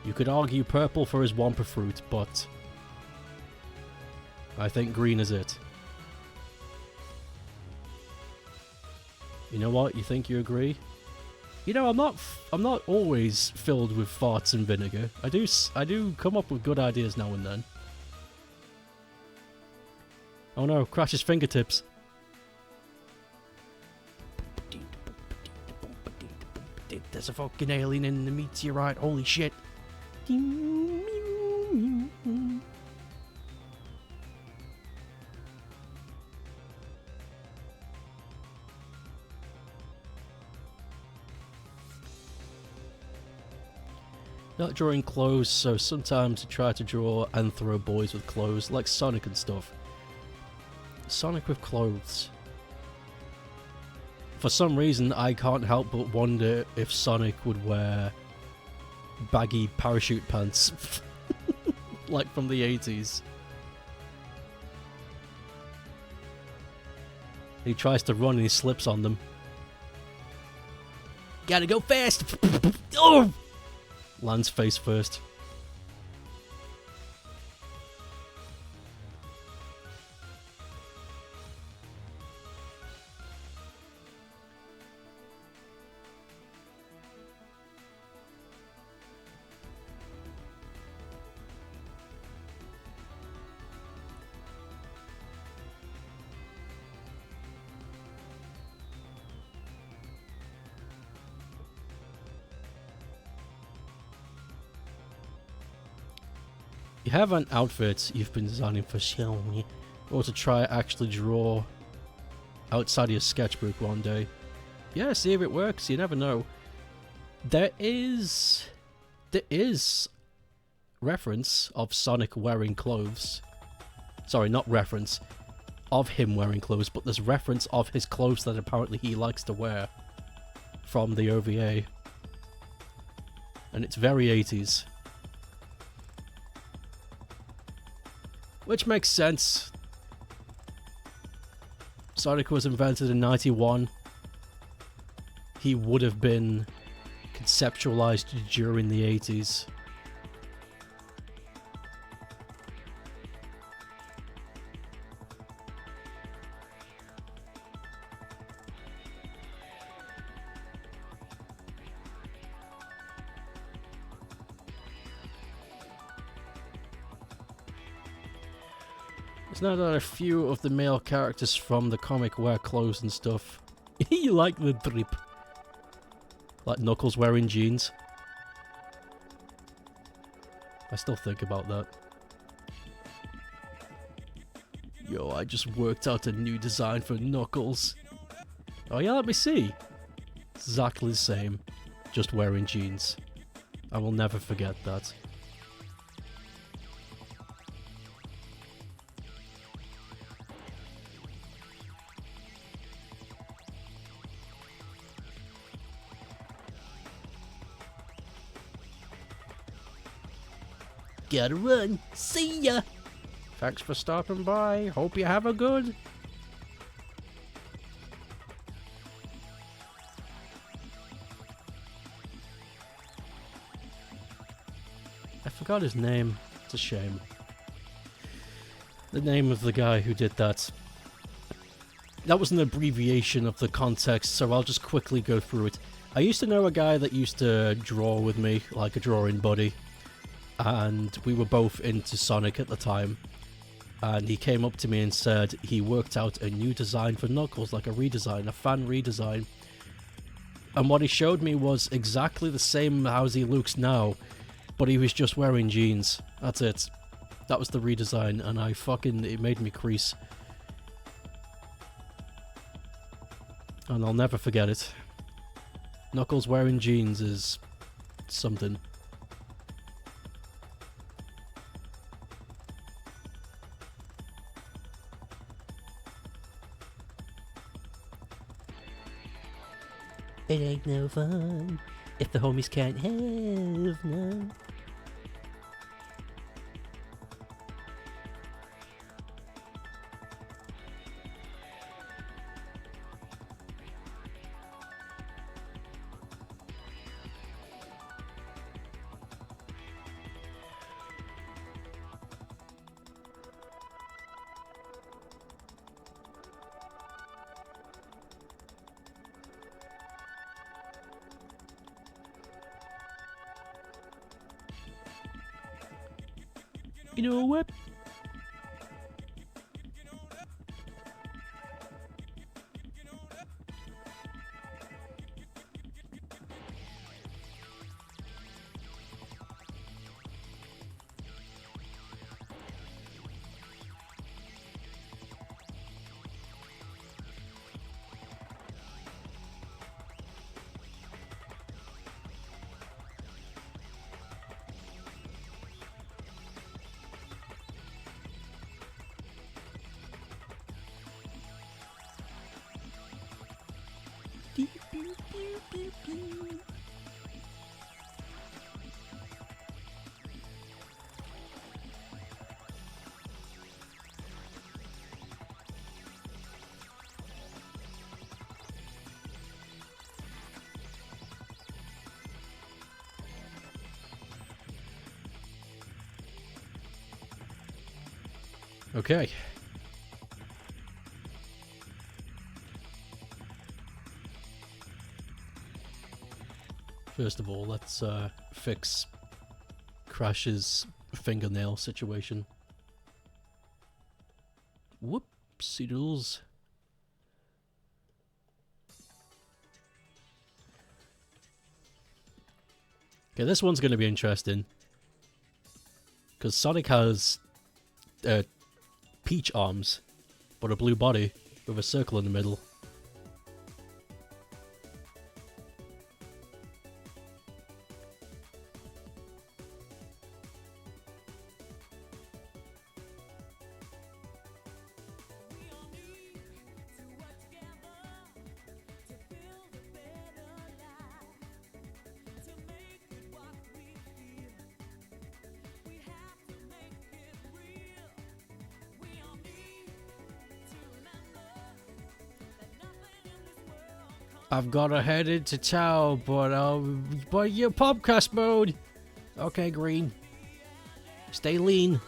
A: You could argue purple for his Wumpa fruit, but I think green is it. You know what? You think you agree? You know, I'm not always filled with farts and vinegar. I do come up with good ideas now and then. Oh no, Crash's fingertips. There's a fucking alien in the meteorite, holy shit. Not drawing clothes, so sometimes I try to draw and throw boys with clothes, like Sonic and stuff. Sonic with clothes. For some reason, I can't help but wonder if Sonic would wear baggy parachute pants. Like from the 80s. He tries to run and he slips on them. Gotta go fast! Oh! Lands face first. You have an outfit you've been designing for Xiaomi, or to try actually draw outside of your sketchbook one day. Yeah, see if it works, you never know. There is reference of Sonic wearing clothes. Sorry, not reference of him wearing clothes, but there's reference of his clothes that apparently he likes to wear from the OVA. And it's very 80s. Which makes sense. Sonic was invented in 91. He would have been conceptualized during the 80s. It's not that a few of the male characters from the comic wear clothes and stuff. You like the drip. Like Knuckles wearing jeans. I still think about that. Yo, I just worked out a new design for Knuckles. Oh yeah, let me see. Exactly the same. Just wearing jeans. I will never forget that. Gotta run. See ya. Thanks for stopping by. Hope you have a good. I forgot his name. It's a shame. The name of the guy who did that. That was an abbreviation of the context, so I'll just quickly go through it. I used to know a guy that used to draw with me, like a drawing buddy. And we were both into Sonic at the time, and he came up to me and said he worked out a new design for Knuckles, like a redesign, a fan redesign, and what he showed me was exactly the same as he looks now, but he was just wearing jeans. That's it. That was the redesign, and it made me crease. And I'll never forget it. Knuckles wearing jeans is something. It ain't no fun if the homies can't have none. You know what? Okay. First of all, let's fix Crash's fingernail situation. Whoopsie doodles. Okay, this one's going to be interesting. Because Sonic has peach arms, but a blue body with a circle in the middle. I've got to head into town, but you're podcast mode. Okay, Green. Stay lean.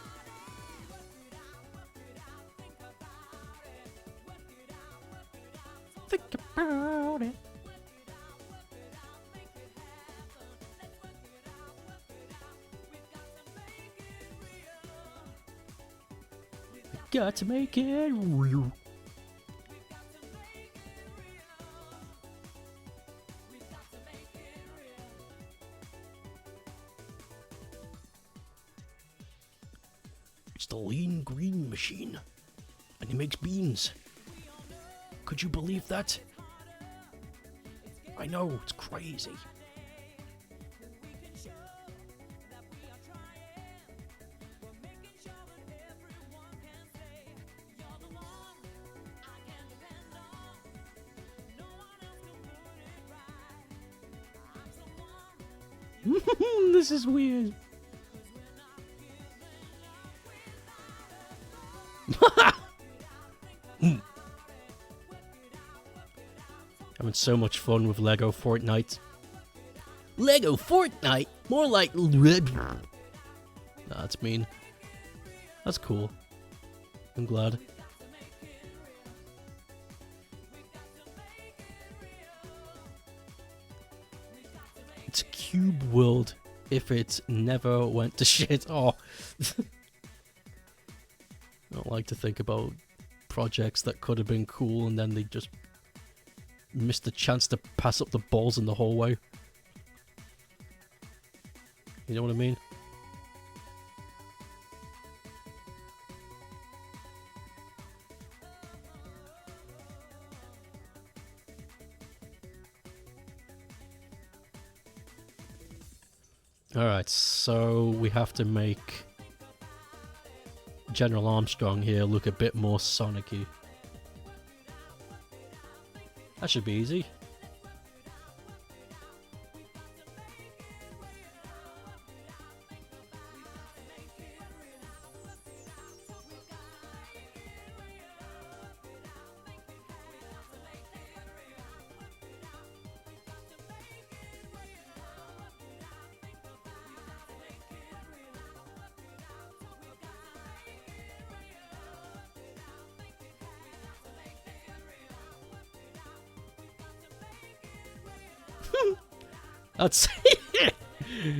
A: Think about it. Got to make it real. It's the Lean Green Machine, and he makes beans. Could you believe that? I know, it's crazy. This is weird. Having so much fun with Lego Fortnite. Lego Fortnite? More like... Nah, that's mean. That's cool. I'm glad. It's a cube world if it never went to shit. Oh. I don't like to think about projects that could have been cool and then they just missed the chance to pass up the balls in the hallway. You know what I mean? Alright, so we have to make General Armstrong here look a bit more Sonic-y. That should be easy. That's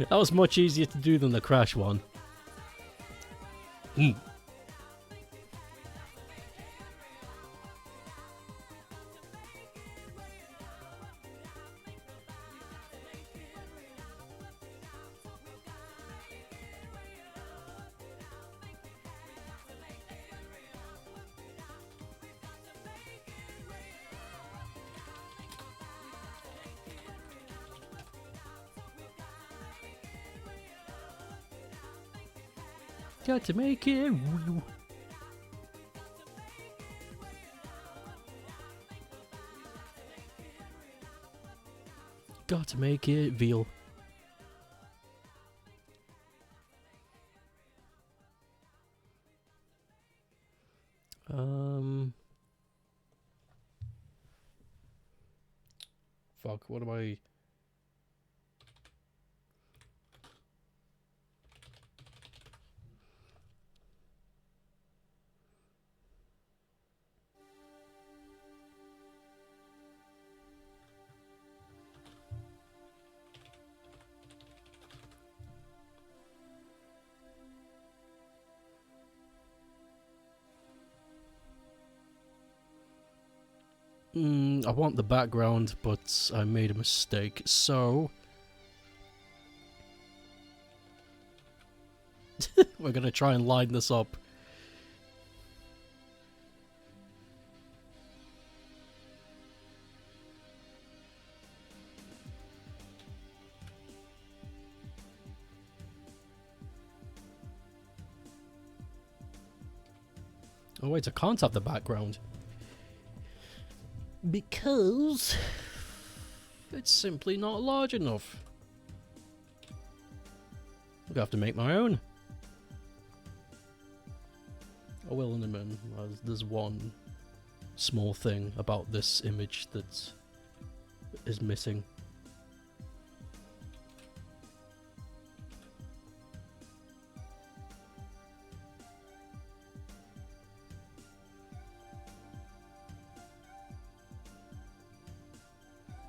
A: that was much easier to do than the Crash one. Got to make it real. Got to make it veal. Fuck, what am I... I want the background, but I made a mistake, so... we're gonna try and line this up. Oh wait, I can't have the background. Because it's simply not large enough. I'm gonna have to make my own. I will in a minute. There's one small thing about this image that is missing.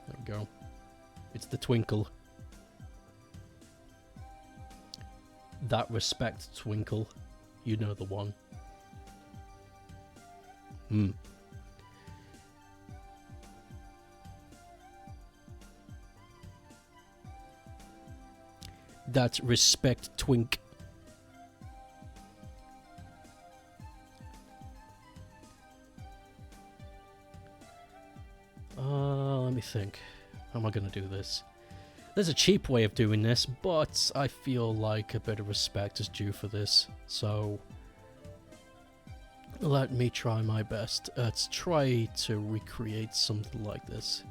A: There we go. It's the twinkle. That respect twinkle. You know the one. That respect twink. Let me think. How am I gonna do this? There's a cheap way of doing this, but I feel like a bit of respect is due for this, so let me try my best. Let's try to recreate something like this.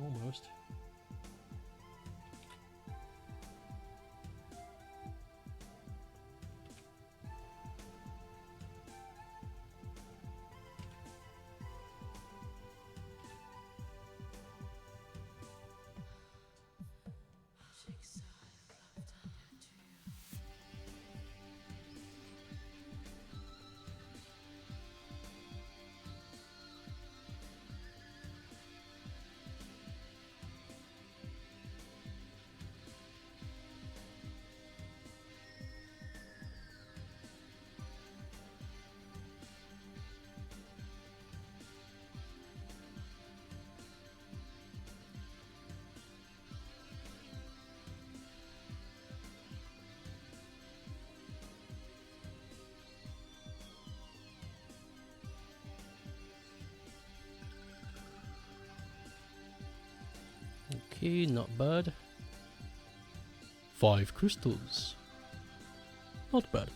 A: Almost. Okay, not bad. 5 crystals. Not bad.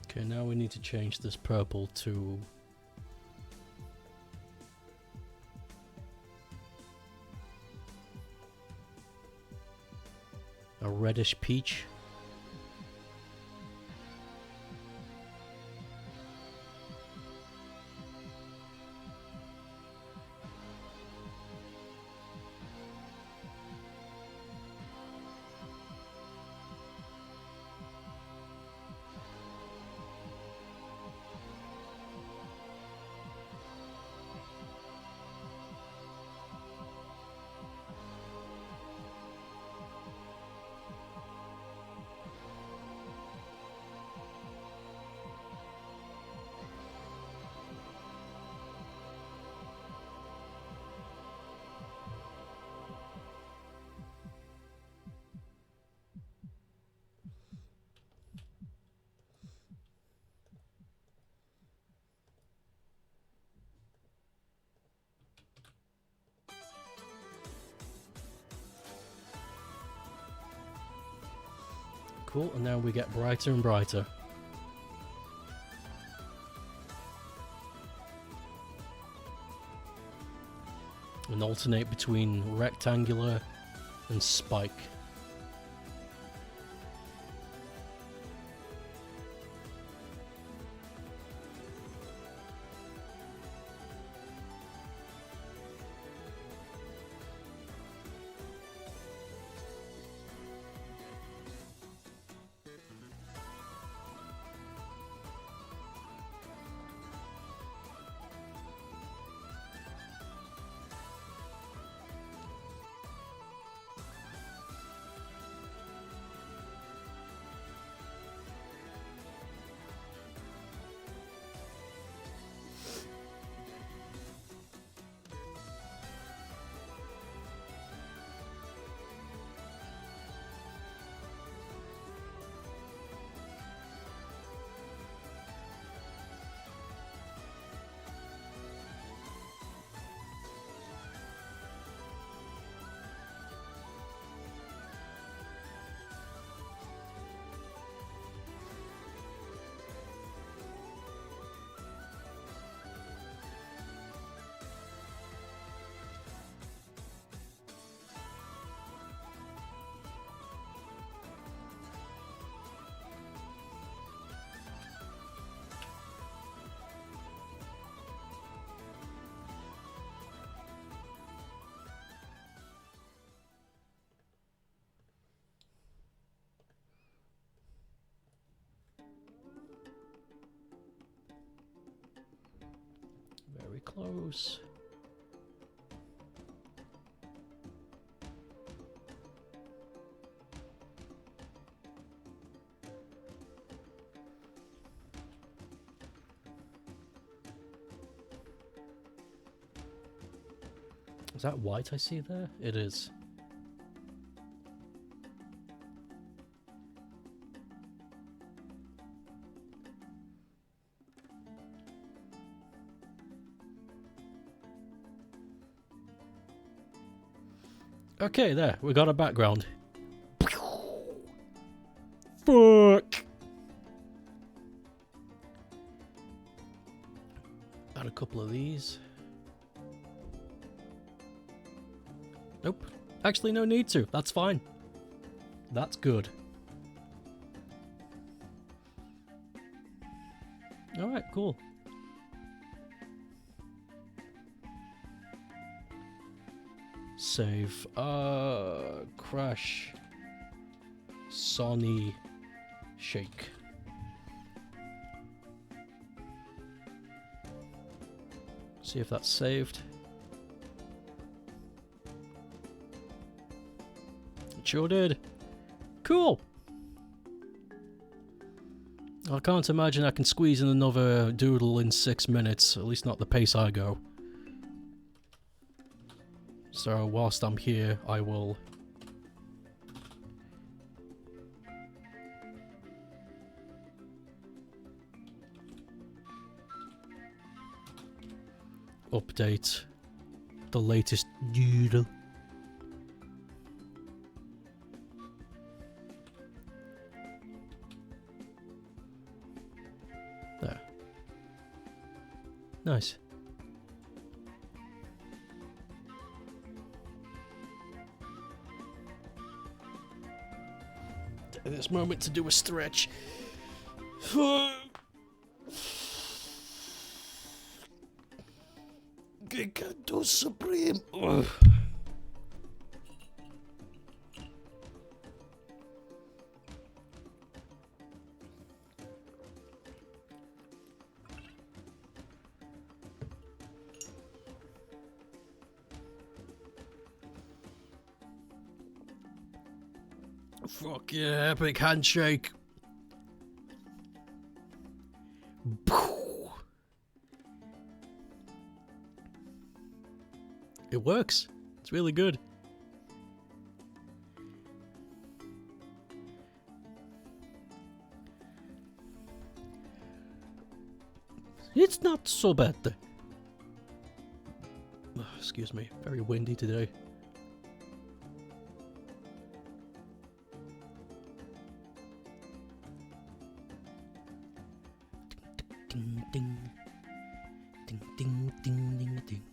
A: Okay, now we need to change this purple to a reddish peach. Cool, and now we get brighter and brighter. And alternate between rectangular and spike. Very close. Is that white I see there? It is. Okay, there, we got a background. Fuck! Add a couple of these. Actually, no need to. That's fine. That's good. Alright, cool. Save. Crash. Sonny. Shake. See if that's saved. It sure did. Cool. I can't imagine I can squeeze in another doodle in 6 minutes, at least not the pace I go. So whilst I'm here, I will update the latest doodle. There. Nice. Take this moment to do a stretch. Giganto Supreme. Ugh. Fuck yeah, epic handshake. It works. It's really good. It's not so bad. Oh, excuse me, very windy today. Ding ding ding ding ding ding ding.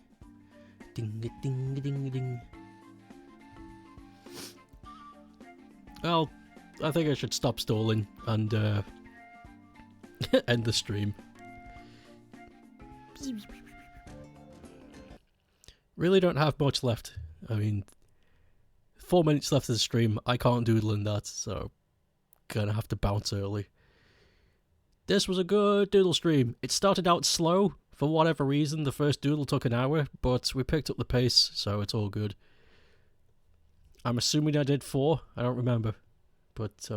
A: Ding ding ding ding. Well, I think I should stop stalling and end the stream. Really don't have much left. I mean, 4 minutes left of the stream. I can't doodle in that, so gonna have to bounce early. This was a good doodle stream. It started out slow. For whatever reason, the first doodle took an hour, but we picked up the pace, so it's all good. I'm assuming I did 4. I don't remember. But,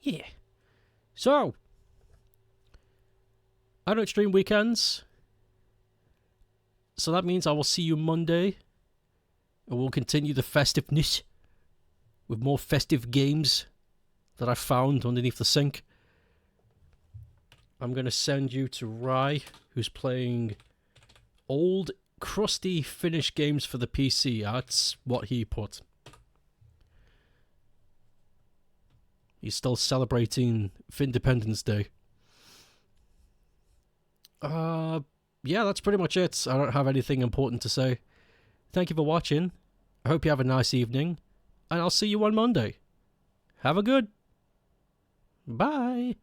A: yeah. So, I don't stream weekends. So that means I will see you Monday. And we'll continue the festiveness with more festive games that I found underneath the sink. I'm going to send you to Rye, who's playing old, crusty Finnish games for the PC. That's what he put. He's still celebrating Findependence Day. Yeah, that's pretty much it. I don't have anything important to say. Thank you for watching. I hope you have a nice evening. And I'll see you on Monday. Have a good. Bye.